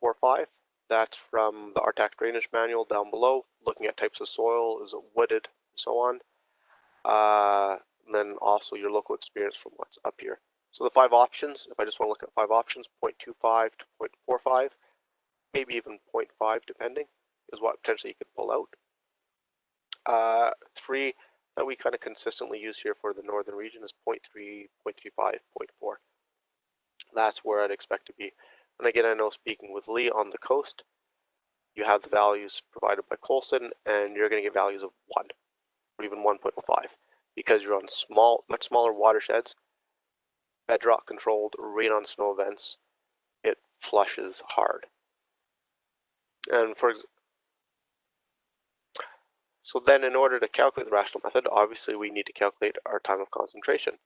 0.45. That's from the RTAC drainage manual down below, looking at types of soil, is it wooded, and so on. And then also your local experience from what's up here. So the 5 options, if I just want to look at 5 options, 0.25 to 0.45, maybe even 0.5 depending, is what potentially you could pull out. 3 that we kind of consistently use here for the northern region is 0.3, 0.35, 0.4. That's where I'd expect to be. And again, I know speaking with Lee on the coast, you have the values provided by Colson, and you're going to get values of 1 or even 1.05 because you're on much smaller watersheds, bedrock controlled, rain on snow events. It flushes hard. And so then in order to calculate the rational method, obviously we need to calculate our time of concentration.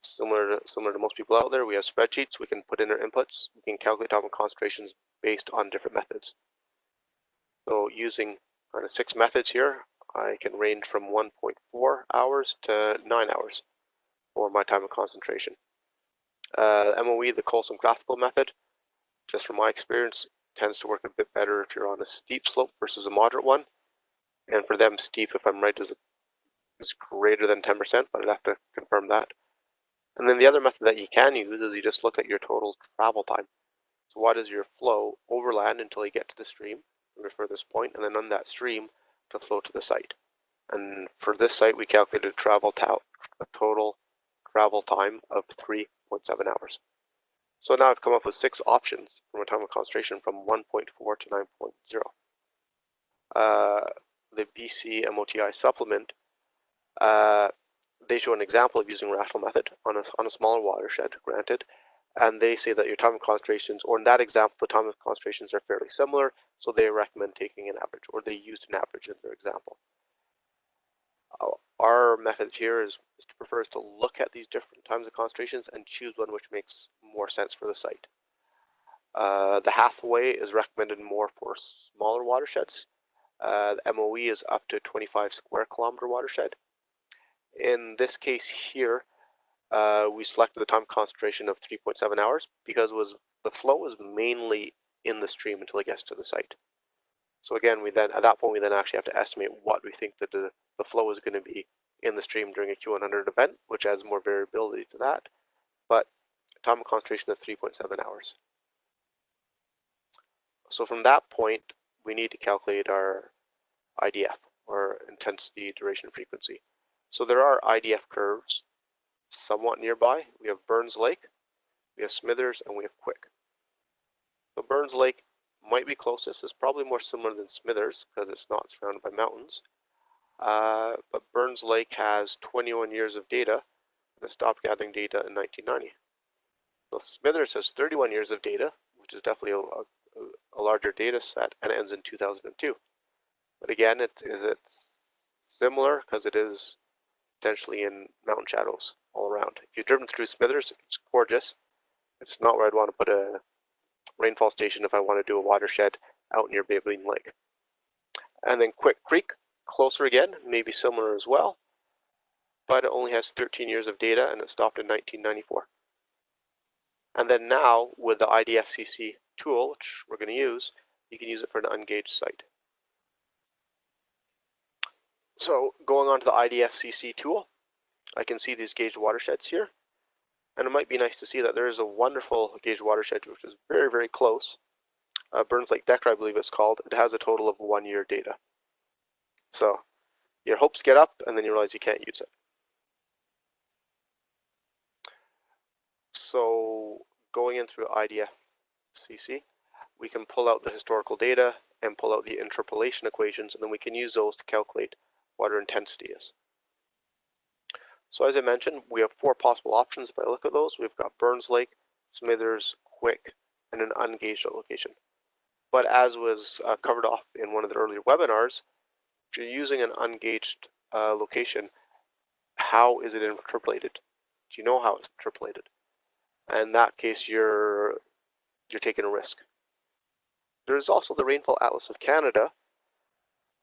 Similar to most people out there, we have spreadsheets. We can put in our inputs. We can calculate time of concentrations based on different methods. So using kind of 6 methods here, I can range from 1.4 hours to 9 hours for my time of concentration. MOE, the Colson graphical method, just from my experience, tends to work a bit better if you're on a steep slope versus a moderate one. And for them, steep, if I'm right, is greater than 10%, but I'd have to confirm that. And then the other method that you can use is you just look at your total travel time. So what is your flow overland until you get to the stream, from your furthest point, and then on that stream to flow to the site. And for this site, we calculated a total travel time of 3.7 hours. So now I've come up with 6 options for my time of concentration from 1.4 to 9.0. The BC MOTI supplement, they show an example of using rational method on a smaller watershed, granted, and they say that your time of concentrations, or in that example, the time of concentrations are fairly similar, so they recommend taking an average, or they used an average in their example. Our method here prefers to look at these different times of concentrations and choose one which makes more sense for the site. The Hathaway is recommended more for smaller watersheds. The MOE is up to 25 square kilometer watershed. In this case here, we selected the time concentration of 3.7 hours because the flow was mainly in the stream until it gets to the site. So again, at that point we then actually have to estimate what we think that the flow is going to be in the stream during a Q100 event, which adds more variability to that. But time of concentration of 3.7 hours. So from that point, we need to calculate our IDF, or intensity, duration, frequency. So there are IDF curves somewhat nearby. We have Burns Lake, we have Smithers, and we have Quick. So Burns Lake might be closest. It's probably more similar than Smithers because it's not surrounded by mountains. But Burns Lake has 21 years of data and it stopped gathering data in 1990. So Smithers has 31 years of data, which is definitely a larger data set, and it ends in 2002. But again, it's similar because it is potentially in mountain shadows all around. If you've driven through Smithers, it's gorgeous. It's not where I'd want to put a rainfall station if I want to do a watershed out near Babine Lake. And then Quick Creek, closer again, maybe similar as well, but it only has 13 years of data and it stopped in 1994. And then now with the IDFCC tool, which we're going to use, you can use it for an ungauged site. So going on to the IDFCC tool, I can see these gauged watersheds here. And it might be nice to see that there is a wonderful gauged watershed which is very, very close. Burns Lake Decker, I believe it's called. It has a total of 1 year data. So your hopes get up and then you realize you can't use it. So going in through IDFCC, we can pull out the historical data and pull out the interpolation equations, and then we can use those to calculate what our intensity is. So as I mentioned, we have 4 possible options. If I look at those, we've got Burns Lake, Smithers, Quick, and an ungauged location. But as was covered off in one of the earlier webinars, if you're using an ungauged location, how is it interpolated? Do you know how it's interpolated? And in that case, you're taking a risk. There is also the Rainfall Atlas of Canada,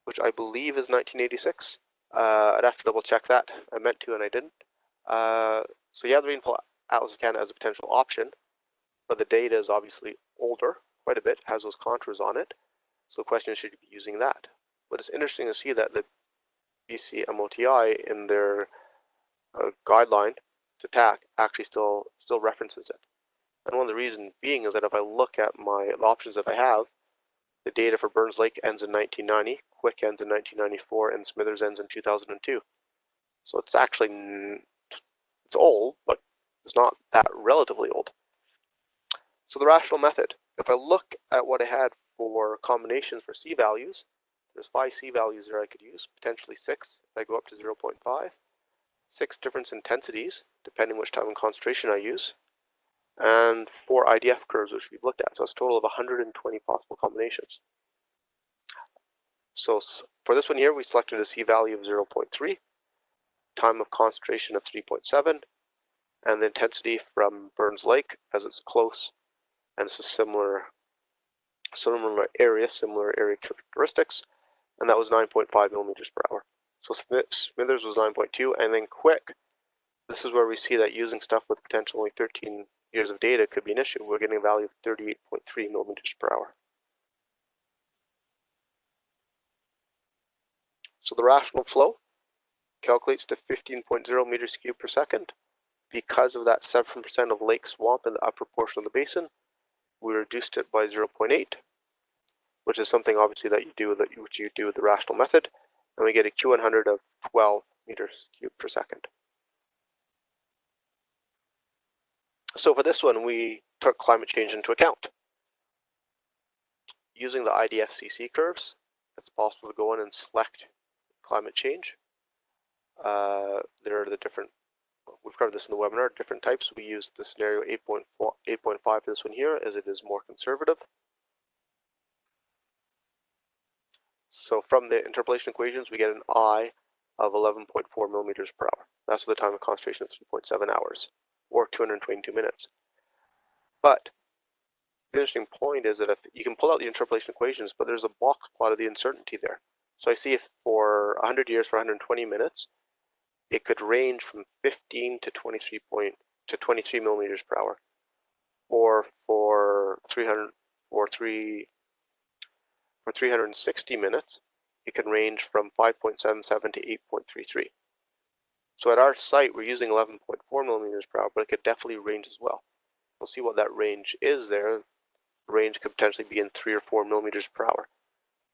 which I believe is 1986. I'd have to double check that. I meant to and I didn't. So yeah, the Rainfall Atlas of Canada as a potential option, but the data is obviously older, quite a bit, has those contours on it. So the question is, should you be using that? But it's interesting to see that the BC MOTI in their guideline to TAC actually still references it. And one of the reasons being is that if I look at the options that I have, the data for Burns Lake ends in 1990, Quick ends in 1994, and Smithers ends in 2002. So it's actually, it's old, but it's not that relatively old. So the rational method, if I look at what I had for combinations for C values, there's 5 C values there I could use, potentially 6 if I go up to 0.5, 6 different intensities, depending which time and concentration I use, and 4 IDF curves which we've looked at. So it's a total of 120 possible combinations. So for this one here, we selected a C value of 0.3, time of concentration of 3.7, and the intensity from Burns Lake, as it's close and it's a similar area characteristics, and that was 9.5 millimeters per hour. So Smithers was 9.2, and then Quick, this is where we see that using stuff with potentially only 13 years of data could be an issue. We're getting a value of 38.3 millimeters per hour. So the rational flow calculates to 15.0 meters cubed per second. Because of that 7% of lake swamp in the upper portion of the basin, we reduced it by 0.8, which is something obviously that you do with the rational method, and we get a Q100 of 12 meters cubed per second. So for this one, we took climate change into account. Using the IDFCC curves, it's possible to go in and select climate change. There are the different, we've covered this in the webinar, different types. We use the scenario 8.5 for this one here, as it is more conservative. So from the interpolation equations, we get an I of 11.4 millimeters per hour. That's the time of concentration of 3.7 hours, or 222 minutes. But the interesting point is that if you can pull out the interpolation equations, but there's a box plot of the uncertainty there. So I see if for 100 years for 120 minutes, it could range from 15 to 23 millimeters per hour, or for 360 minutes, it can range from 5.77 to 8.33. So at our site, we're using 11.4 millimeters per hour, but it could definitely range as well. We'll see what that range is there. The range could potentially be in 3 or 4 millimeters per hour,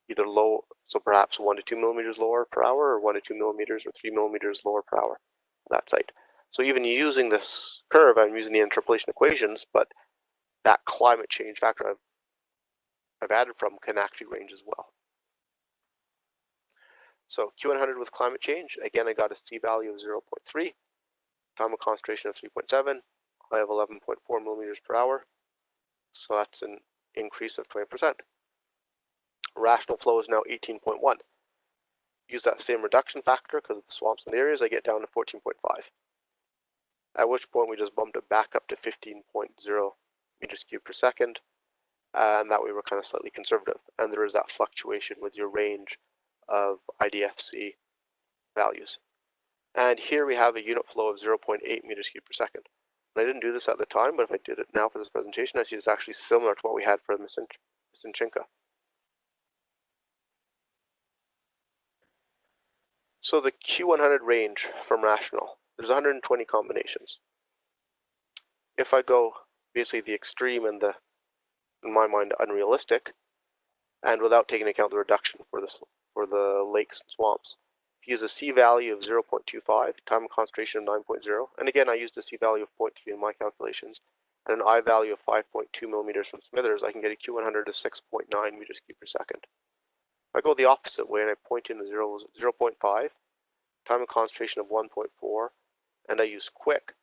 either low, so perhaps 1 to 2 millimeters lower per hour, or 1 to 2 millimeters or 3 millimeters lower per hour at that site. So even using this curve, I'm using the interpolation equations, but that climate change factor I've added from can actually range as well. So Q100 with climate change, again, I got a C value of 0.3, time of concentration of 3.7, I have 11.4 millimeters per hour, so that's an increase of 20%. Rational flow is now 18.1. Use that same reduction factor because of the swamps and the areas, I get down to 14.5. At which point we just bumped it back up to 15.0 meters cubed per second, and that way we're kind of slightly conservative. And there is that fluctuation with your range of IDFC values. And here we have a unit flow of 0.8 meters cubed per second. And I didn't do this at the time, but if I did it now for this presentation, I see it's actually similar to what we had for Misynchinka. So the Q100 range from rational, there's 120 combinations. If I go basically the extreme and the, in my mind, unrealistic, and without taking into account the reduction for the lakes and swamps, if you use a C value of 0.25, time of concentration of 9.0, and again I used a C value of 0.3 in my calculations, and an I value of 5.2 millimeters from Smithers, I can get a Q100 of 6.9 meters cubed per second. If I go the opposite way and I point in the 0.5, time of concentration of 1.4, and I use Quick,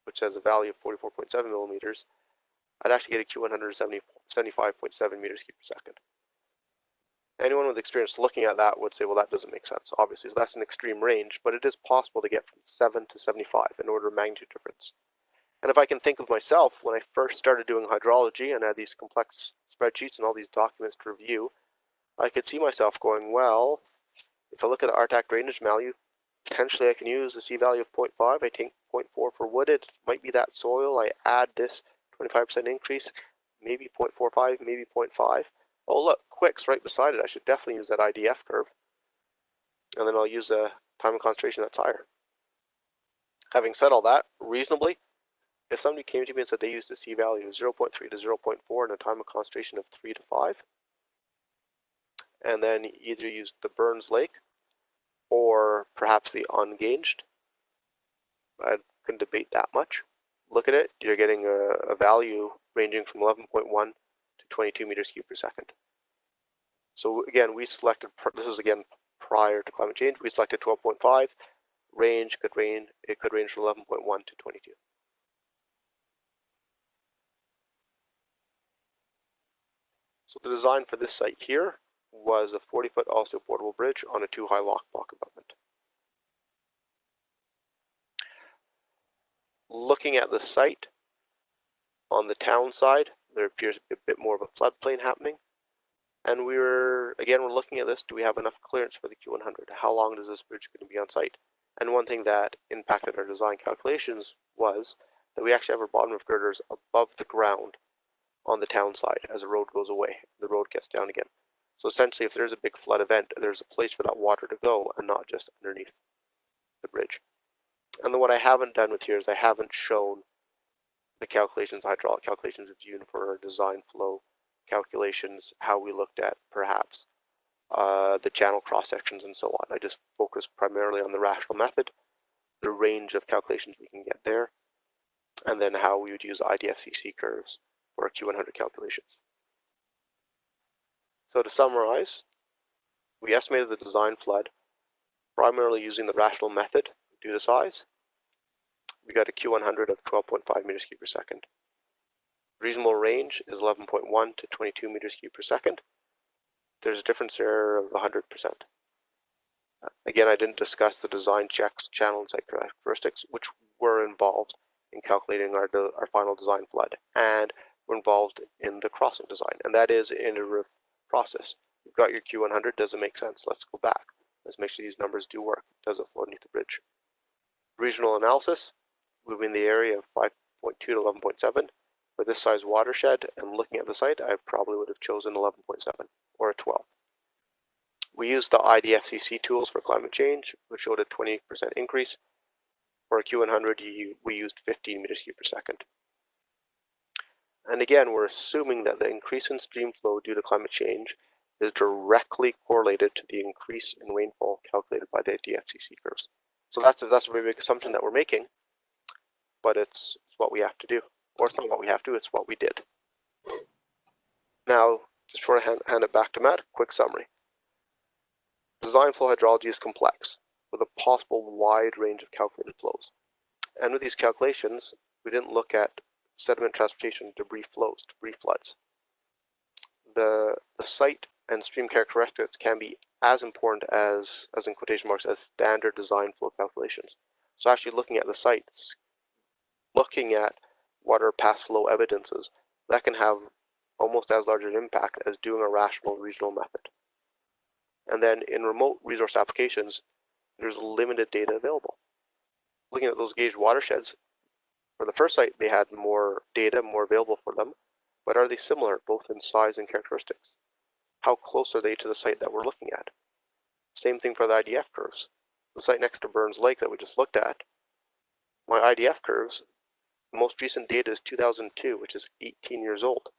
which has a value of 44.7 millimeters, I'd actually get a Q100 75.7 meters cubed per second. Anyone with experience looking at that would say, well, that doesn't make sense, obviously. So that's an extreme range, but it is possible to get from 7 to 75, an order of magnitude difference. And if I can think of myself, when I first started doing hydrology and I had these complex spreadsheets and all these documents to review, I could see myself going, well, if I look at the RTAC drainage value, potentially I can use a C value of 0.5. I take 0.4 for wooded, might be that soil. I add this 25% increase, maybe 0.45, maybe 0.5. Oh, look, Quick's right beside it. I should definitely use that IDF curve. And then I'll use a time of concentration that's higher. Having said all that, reasonably, if somebody came to me and said they used a C value of 0.3 to 0.4 and a time of concentration of 3 to 5, and then either used the Burns Lake or perhaps the ungauged, I couldn't debate that much. Look at it, you're getting a value ranging from 11.1 to 22 meters cubed per second. So again, we selected, this is again prior to climate change, we selected 12.5, range could range, it could range from 11.1 to 22. So the design for this site here was a 40-foot all-steel-portable bridge on a 2-high lock block abutment. Looking at the site, on the town side, there appears to be a bit more of a floodplain happening. And we're looking at this, do we have enough clearance for the Q100? How long does this bridge going to be on site? And one thing that impacted our design calculations was that we actually have our bottom of girders above the ground on the town side. As the road goes away, the road gets down again. So essentially, if there's a big flood event, there's a place for that water to go and not just underneath the bridge. And then what I haven't done with here is I haven't shown the calculations, hydraulic calculations of Dune for our design flow calculations, how we looked at perhaps the channel cross sections and so on. I just focused primarily on the rational method, the range of calculations we can get there, and then how we would use IDFCC curves for our Q100 calculations. So to summarize, we estimated the design flood primarily using the rational method due to size. We got a Q100 of 12.5 meters cubed per second. Reasonable range is 11.1 to 22 meters cubed per second. There's a difference there of 100%. Again, I didn't discuss the design checks, channel and site characteristics, which were involved in calculating our final design flood, and were involved in the crossing design, and that is an iterative process. You've got your Q100, does it make sense? Let's go back. Let's make sure these numbers do work. Does it flow underneath the bridge? Regional analysis, moving the area of 5.2 to 11.7. For this size watershed and looking at the site, I probably would have chosen 11.7 or a 12. We used the IDFCC tools for climate change, which showed a 20% increase. For a Q100, we used 15 meters cubed per second. And again, we're assuming that the increase in stream flow due to climate change is directly correlated to the increase in rainfall calculated by the DFCC curves. So that's a very big assumption that we're making, but it's what we have to do. Or it's not what we have to, it's what we did. Now, just before I hand it back to Matt, quick summary. Design flow hydrology is complex, with a possible wide range of calculated flows. And with these calculations, we didn't look at sediment transportation, debris flows, debris floods. The site and stream characteristics can be as important as in quotation marks, as standard design flow calculations. So actually looking at the sites, looking at what are past flow evidences, that can have almost as large an impact as doing a rational regional method. And then in remote resource applications, there's limited data available. Looking at those gauged watersheds, for the first site, they had more data, more available for them, but are they similar both in size and characteristics? How close are they to the site that we're looking at? Same thing for the IDF curves. The site next to Burns Lake that we just looked at, my IDF curves, the most recent data is 2002, which is 18 years old.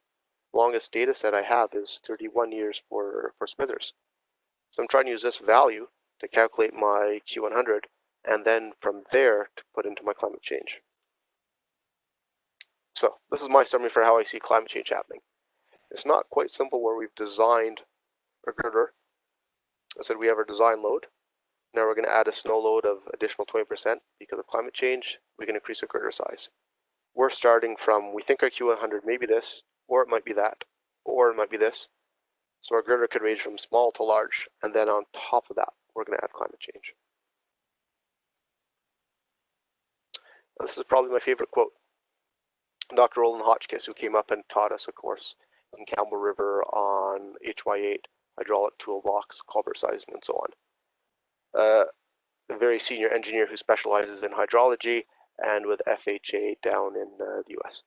Longest data set I have is 31 years for Smithers. So I'm trying to use this value to calculate my Q100, and then from there to put into my climate change. So this is my summary for how I see climate change happening. It's not quite simple where we've designed a girder. I said we have our design load. Now we're going to add a snow load of additional 20% because of climate change. We can increase the girder size. We're starting from, we think our Q100 may be this, or it might be that, or it might be this. So our girder could range from small to large. And then on top of that, we're going to add climate change. And this is probably my favorite quote. Dr. Roland Hotchkiss, who came up and taught us a course in Campbell River on HY8, hydraulic toolbox, culvert sizing, and so on. A very senior engineer who specializes in hydrology and with FHA down in the US.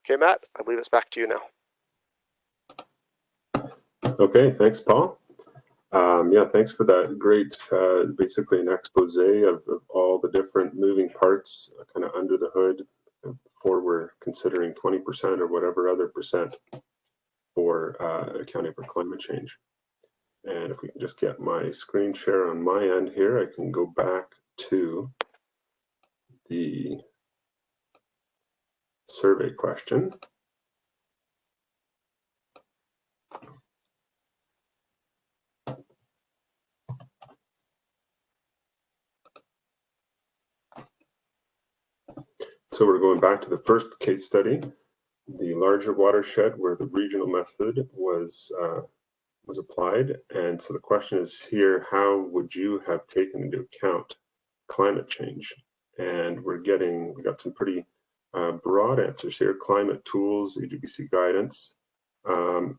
Okay, Matt, I believe it's back to you now. Okay, thanks, Paul. Yeah, thanks for that great, basically an expose of all the different moving parts kind of under the hood before we're considering 20% or whatever other percent for accounting for climate change. And if we can just get my screen share on my end here, I can go back to the survey question. So we're going back to the first case study, the larger watershed where the regional method was applied. And so the question is here, how would you have taken into account climate change? And we got some pretty broad answers here. Climate tools, UGBC guidance,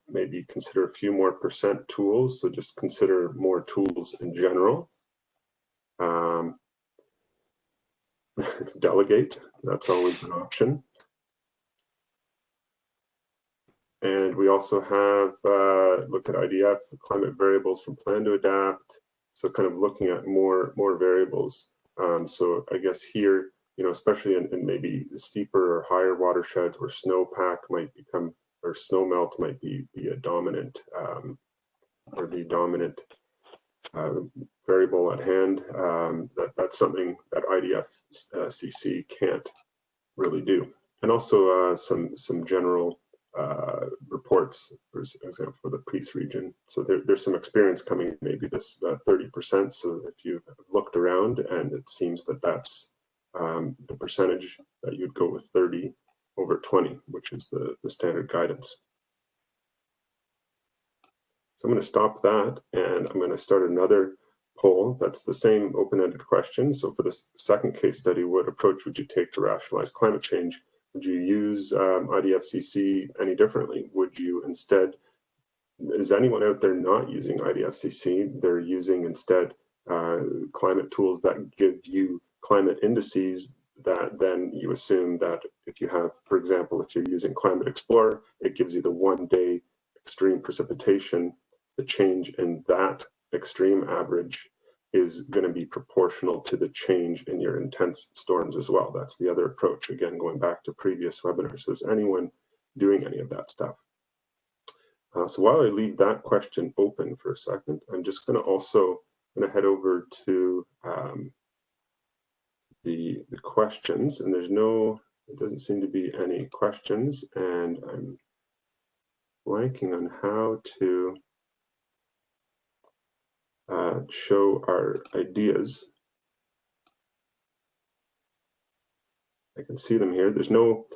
maybe consider a few more percent tools. So just consider more tools in general. Delegate, that's always an option. And we also have looked at IDF, climate variables from plan to adapt. So kind of looking at more variables. So I guess here, especially in maybe steeper or higher watersheds where snowpack might become, or snow melt might be a dominant, or the dominant variable at hand, that's something that IDF-CC can't really do. And also some general reports, for example, for the Peace region. So there's some experience coming, maybe this 30%. So if you've looked around and it seems that that's the percentage that you'd go with 30 over 20, which is the standard guidance. So I'm going to stop that and I'm going to start another poll. That's the same open-ended question. So for this second case study, what approach would you take to rationalize climate change? Would you use IDF-CC any differently? Would you instead, is anyone out there not using IDF-CC? They're using instead climate tools that give you climate indices that then you assume that if you have, for example, if you're using Climate Explorer, it gives you the 1-day extreme precipitation. The change in that extreme average is going to be proportional to the change in your intense storms as well. That's the other approach. Again, going back to previous webinars. So is anyone doing any of that stuff? So while I leave that question open for a second, I'm just going to also head over to the questions, and it doesn't seem to be any questions, and I'm blanking on how to show our ideas. I can see them here. There's no,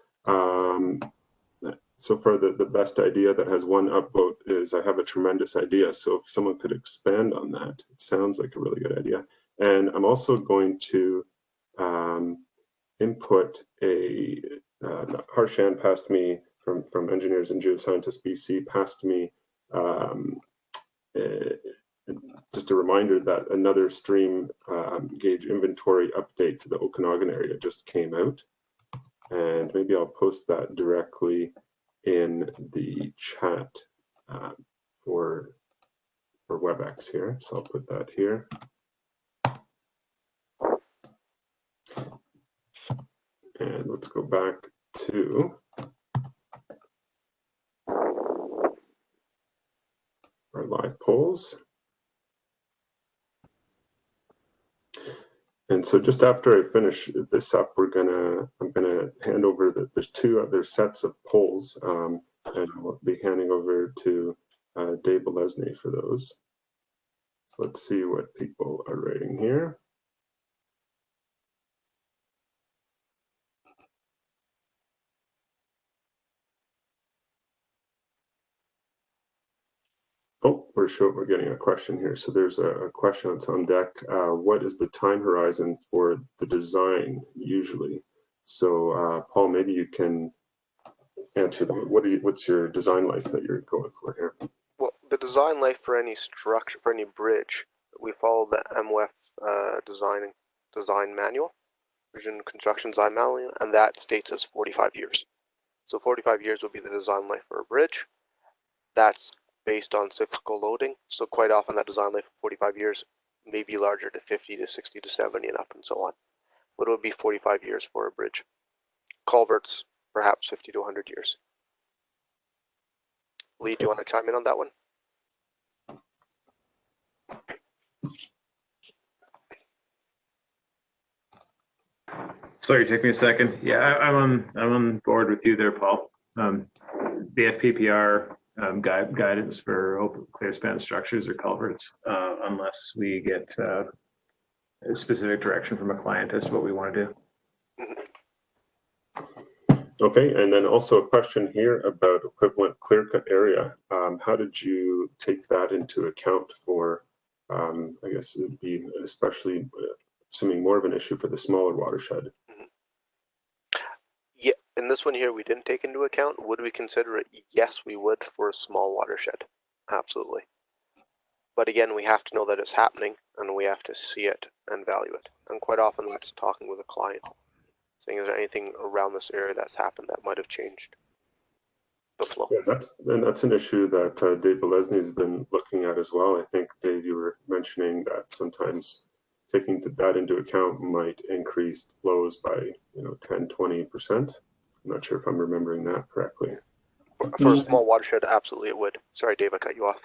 so far the best idea that has one upvote is I have a tremendous idea. So if someone could expand on that, it sounds like a really good idea. And I'm also going to input Harshan passed me from Engineers and Geoscientists BC, passed me just a reminder that another stream gauge inventory update to the Okanagan area just came out. And maybe I'll post that directly in the chat for WebEx here. So I'll put that here. And let's go back to our live polls. And so just after I finish this up, I'm gonna hand over there's two other sets of polls, and I'll be handing over to Dave Bolesny for those. So let's see what people are writing here. Oh, we're getting a question here. So there's a question that's on deck. What is the time horizon for the design usually? So Paul, maybe you can answer that. What's your design life that you're going for here? Well, the design life for any structure, for any bridge, we follow the MWF design manual, Vision Construction Design Manual, and that states as 45 years. So 45 years will be the design life for a bridge. That's based on cyclical loading. So quite often that design life of 45 years may be larger to 50 to 60 to 70 and up and so on. But it would be 45 years for a bridge. Culverts, perhaps 50 to 100 years. Lee, do you want to chime in on that one? Sorry, take me a second. Yeah, I'm on board with you there, Paul. The FPPR guidance for open clear span structures or culverts, unless we get a specific direction from a client as to what we want to do. Okay, and then also a question here about equivalent clear cut area. How did you take that into account for, I guess it'd be especially assuming more of an issue for the smaller watershed? Yeah, in this one here, we didn't take into account. Would we consider it? Yes, we would for a small watershed. Absolutely. But again, we have to know that it's happening and we have to see it and value it. And quite often that's talking with a client, saying, is there anything around this area that's happened that might have changed the flow? Yeah, that's an issue that Dave Bolesny has been looking at as well. I think, Dave, you were mentioning that sometimes taking that into account might increase flows by 10, 20%. I'm not sure if I'm remembering that correctly. For a small watershed, absolutely it would. Sorry, Dave, I cut you off.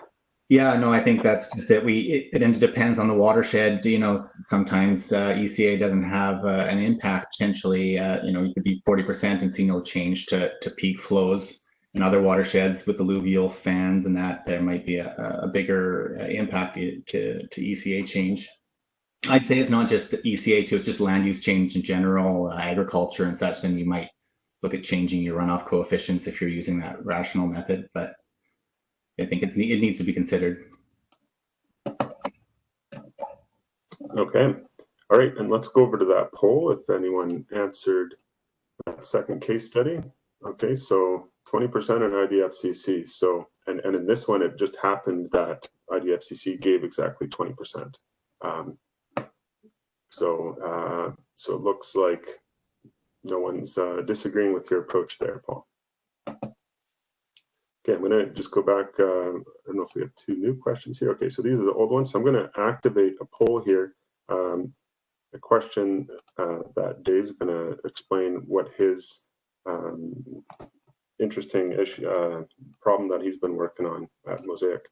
Yeah, no, I think that's just it. It depends on the watershed. Sometimes ECA doesn't have an impact potentially. You could be 40% and see no change to peak flows. In other watersheds with alluvial fans and that, there might be a bigger impact to ECA change. I'd say it's not just ECA too, it's just land use change in general, agriculture and such. Then you might look at changing your runoff coefficients if you're using that rational method, but I think it needs to be considered. Okay, all right, and let's go over to that poll if anyone answered that second case study. Okay, so 20% on IDFCC. So, and in this one, it just happened that IDFCC gave exactly 20%. So it looks like no one's disagreeing with your approach there, Paul. Okay, I'm going to just go back. I don't know if we have two new questions here. Okay, so these are the old ones. So I'm going to activate a poll here. A question that Dave's going to explain what his interesting issue, problem that he's been working on at Mosaic.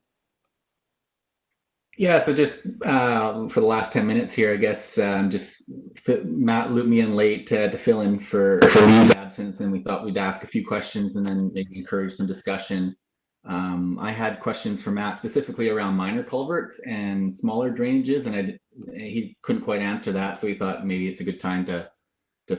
Yeah, so just for the last 10 minutes here, I guess Matt looped me in late to fill in for Lee's absence, and we thought we'd ask a few questions and then maybe encourage some discussion. I had questions for Matt specifically around minor culverts and smaller drainages, and he couldn't quite answer that, so he thought maybe it's a good time to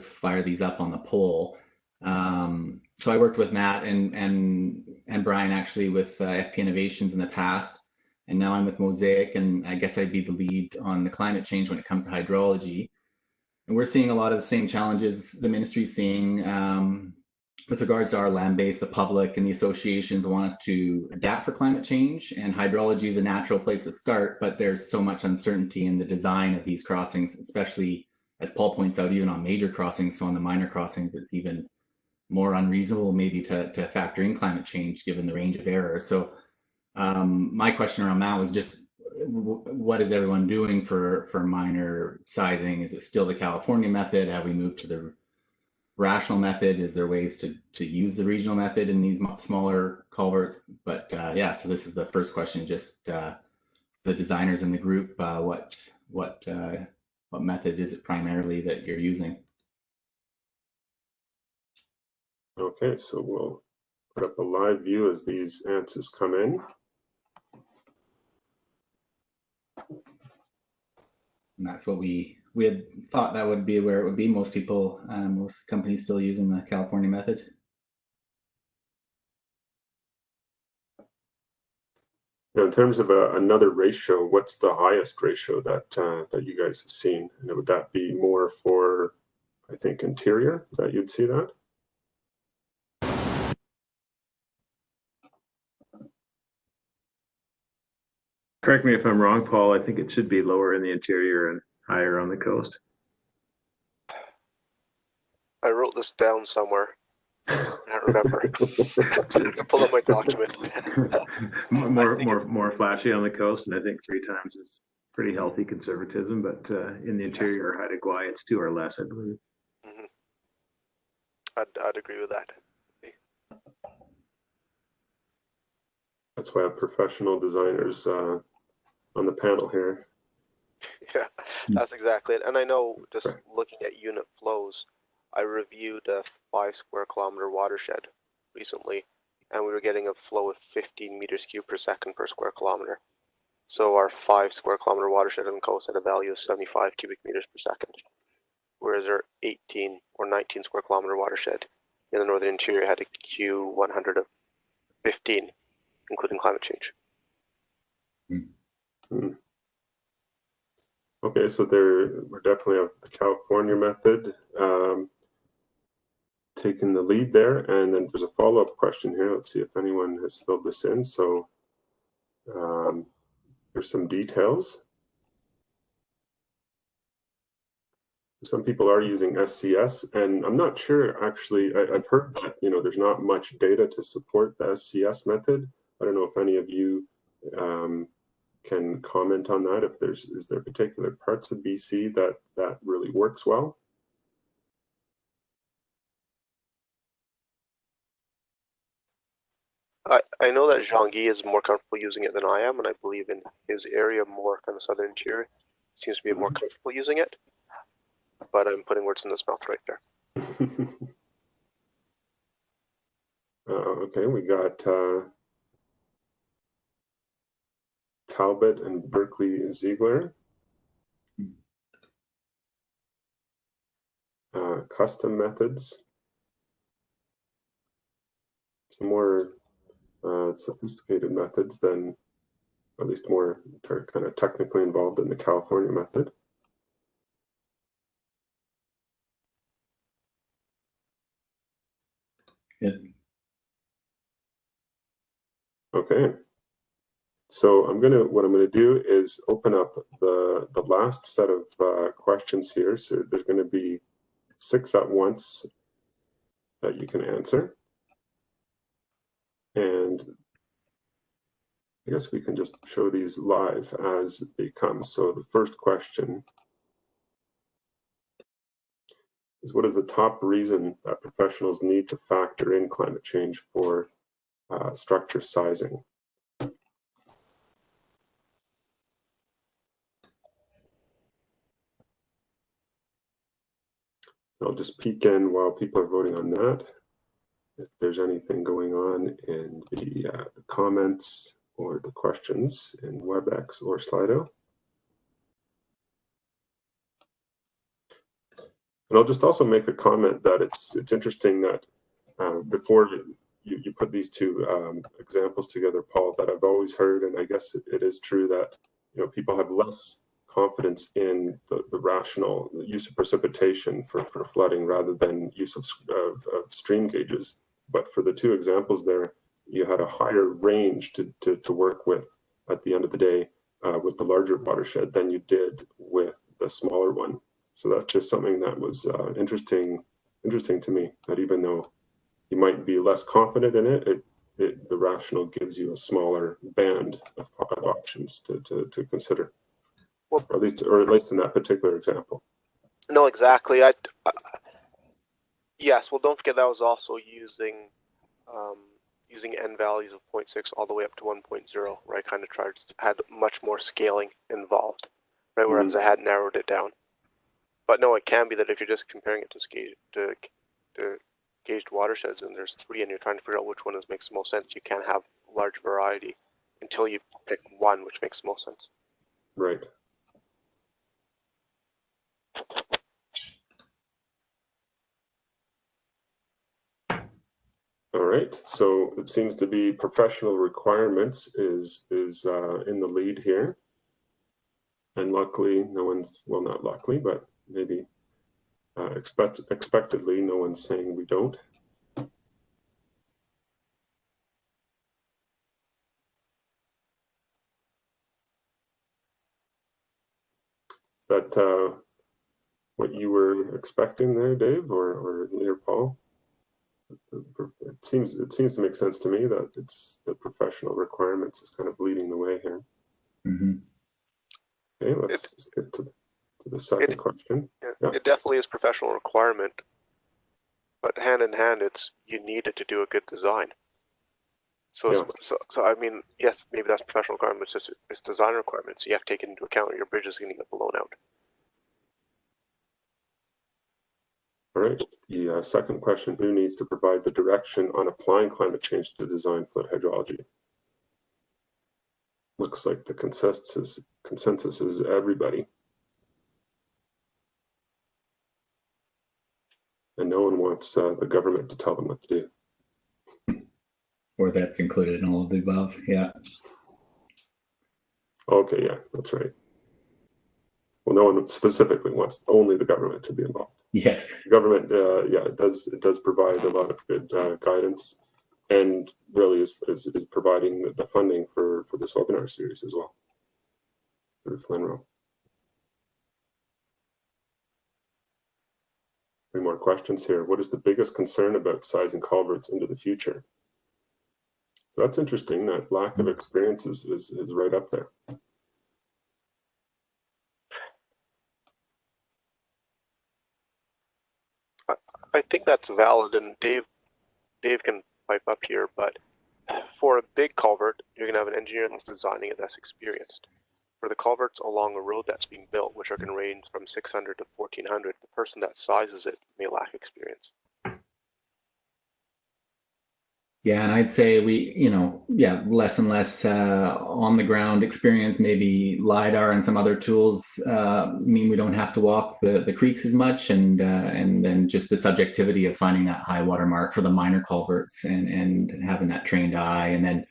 fire these up on the poll. So I worked with Matt and Brian actually with FP Innovations in the past. And now I'm with Mosaic, and I guess I'd be the lead on the climate change when it comes to hydrology. And we're seeing a lot of the same challenges the ministry's seeing with regards to our land base. The public and the associations want us to adapt for climate change, and hydrology is a natural place to start, but there's so much uncertainty in the design of these crossings, especially, as Paul points out, even on major crossings. So on the minor crossings, it's even more unreasonable maybe to factor in climate change given the range of error. So my question around that was just, what is everyone doing for minor sizing? Is it still the California method? Have we moved to the rational method? Is there ways to use the regional method in these smaller culverts? But yeah, so this is the first question, just the designers in the group, what method is it primarily that you're using? Okay, so we'll put up a live view as these answers come in. And that's what we had thought that would be where it would be. Most people, most companies still using the California method. Now, in terms of another ratio, what's the highest ratio that that you guys have seen? And would that be more for, I think, interior that you'd see that? Correct me if I'm wrong, Paul. I think it should be lower in the interior and higher on the coast. I wrote this down somewhere. I don't remember. I have to pull up my document. more flashy on the coast, and I think 3 times is pretty healthy conservatism. But in the interior or Haida Gwaii, it's 2 or less, I believe. Mm-hmm. I'd agree with that. That's why I have professional designers on the panel here. Yeah, that's exactly it. And I know, just looking at unit flows, I reviewed a 5 square kilometer watershed recently, and we were getting a flow of 15 meters cubed per second per square kilometer. So our 5 square kilometer watershed on the coast had a value of 75 cubic meters per second, whereas our 18 or 19 square kilometer watershed in the northern interior had a Q100 of 15, including climate change. Hmm. Okay, so we're definitely have the California method taking the lead there, and then there's a follow-up question here. Let's see if anyone has filled this in. So there's some details. Some people are using SCS, and I'm not sure actually. I've heard that there's not much data to support the SCS method. I don't know if any of you can comment on that. If is there particular parts of BC that really works well? I know that Jean-Guy is more comfortable using it than I am, and I believe in his area more kind of southern interior seems to be more comfortable using it. But I'm putting words in his mouth right there. Okay, we got Talbot and Berkeley Ziegler. Custom methods. Some more sophisticated methods than, at least more kind of technically involved in the California method. Good. Okay. So what I'm gonna do is open up the last set of questions here. So there's gonna be 6 at once that you can answer. And I guess we can just show these live as they come. So the first question is, what is the top reason that professionals need to factor in climate change for structure sizing? I'll just peek in while people are voting on that, if there's anything going on in the comments or the questions in WebEx or Slido. And I'll just also make a comment that it's interesting that before you put these 2 examples together, Paul, that I've always heard, and I guess it is true that people have less confidence in the rational use of precipitation for flooding rather than use of stream gauges. But for the 2 examples there, you had a higher range to work with at the end of the day with the larger watershed than you did with the smaller one. So that's just something that was interesting to me, that even though you might be less confident in it, the rational gives you a smaller band of options to consider. Well, or at least in that particular example. No, exactly. Yes. Well, don't forget that was also using n values of 0.6 all the way up to 1.0, where I kind of had much more scaling involved, right? Whereas I had narrowed it down. But no, it can be that if you're just comparing it to gauged watersheds, and there's 3, and you're trying to figure out which one makes the most sense, you can't have large variety until you pick one which makes the most sense. Right. All right, so it seems to be professional requirements is in the lead here. And luckily, no one's, well, not luckily, but maybe expectedly, no one's saying we don't. Is that what you were expecting there, Dave, or Lee or Paul? It seems to make sense to me that it's the professional requirements is kind of leading the way here. Mm-hmm. Okay, let's skip to the second question. Yeah. It definitely is professional requirement, but hand in hand, it's you need it to do a good design. So, Yeah. so I mean, yes, maybe that's professional requirement. It's design requirements. So you have to take it into account. Or your bridge is going to get blown out. All right. The second question: who needs to provide the direction on applying climate change to design flood hydrology? Looks like the consensus is everybody, and no one wants the government to tell them what to do. Or that's included in all of the above. Yeah. Okay, yeah, that's right. Well, no one specifically wants only the government to be involved. Yes. The government, yeah, it does provide a lot of good guidance, and really is providing the funding for this webinar series as well through FLNRO. 3 more questions here. What is the biggest concern about sizing culverts into the future? So that's interesting. That lack of experience is right up there. I think that's valid, and Dave can pipe up here, but for a big culvert, you're going to have an engineer that's designing it that's experienced. For the culverts along a road that's being built, which are going to range from 600 to 1400, the person that sizes it may lack experience. Yeah, and I'd say less and less on the ground experience. Maybe LiDAR and some other tools mean we don't have to walk the creeks as much, and then just the subjectivity of finding that high water mark for the minor culverts and having that trained eye. And then,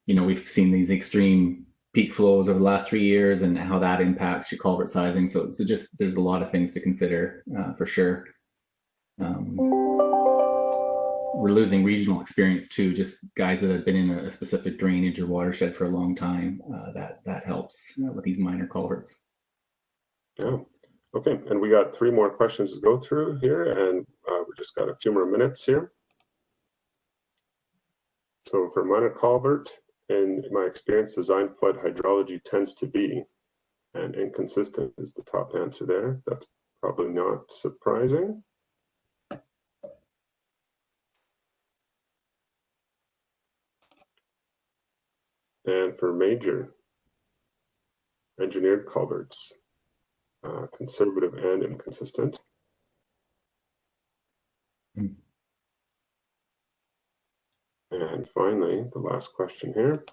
we've seen these extreme peak flows over the last 3 years and how that impacts your culvert sizing. So just there's a lot of things to consider for sure. We're losing regional experience too, just guys that have been in a specific drainage or watershed for a long time. That helps with these minor culverts. Yeah. Okay, and we got 3 more questions to go through here, and we just got a few more minutes here. So for minor culvert, in my experience, design flood hydrology tends to be, and inconsistent is the top answer there. That's probably not surprising. And for major engineered culverts, conservative and inconsistent. And finally, the last question here.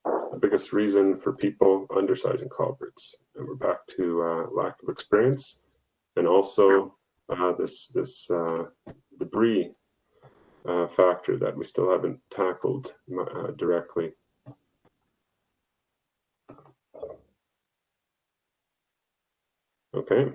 The biggest reason for people undersizing culverts, and we're back to lack of experience, and also this debris factor that we still haven't tackled directly. Okay,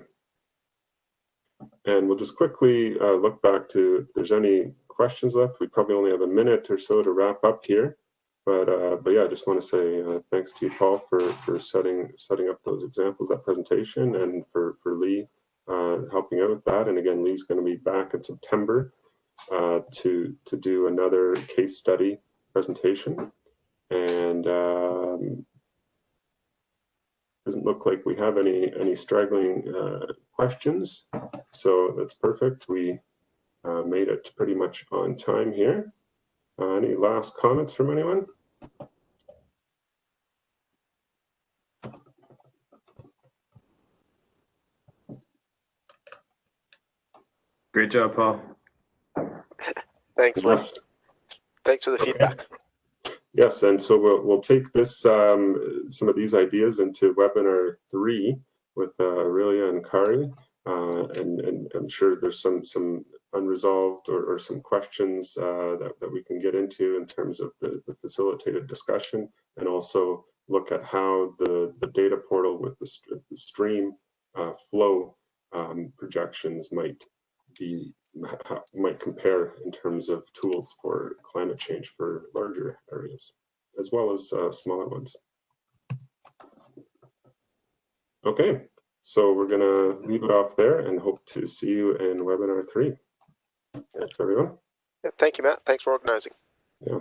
and we'll just quickly look back to if there's any questions left. We probably only have a minute or so to wrap up here, but yeah, I just want to say thanks to you, Paul, for setting up those examples, that presentation, and for Lee helping out with that. And again, Lee's going to be back in September to do another case study presentation, and doesn't look like we have any straggling questions, so that's perfect. We made it pretty much on time here. Any last comments from anyone? Great job, Paul. Thanks, Lee. Thanks for the feedback. Yes, and so we'll take this some of these ideas into webinar 3 with Aurelia and Kari. and I'm sure there's some unresolved or some questions that we can get into in terms of the facilitated discussion, and also look at how the data portal with the stream flow projections might compare in terms of tools for climate change for larger areas, as well as smaller ones. Okay, so we're gonna leave it off there and hope to see you in webinar 3. Thanks, everyone. Yeah, thank you, Matt. Thanks for organizing. Yeah.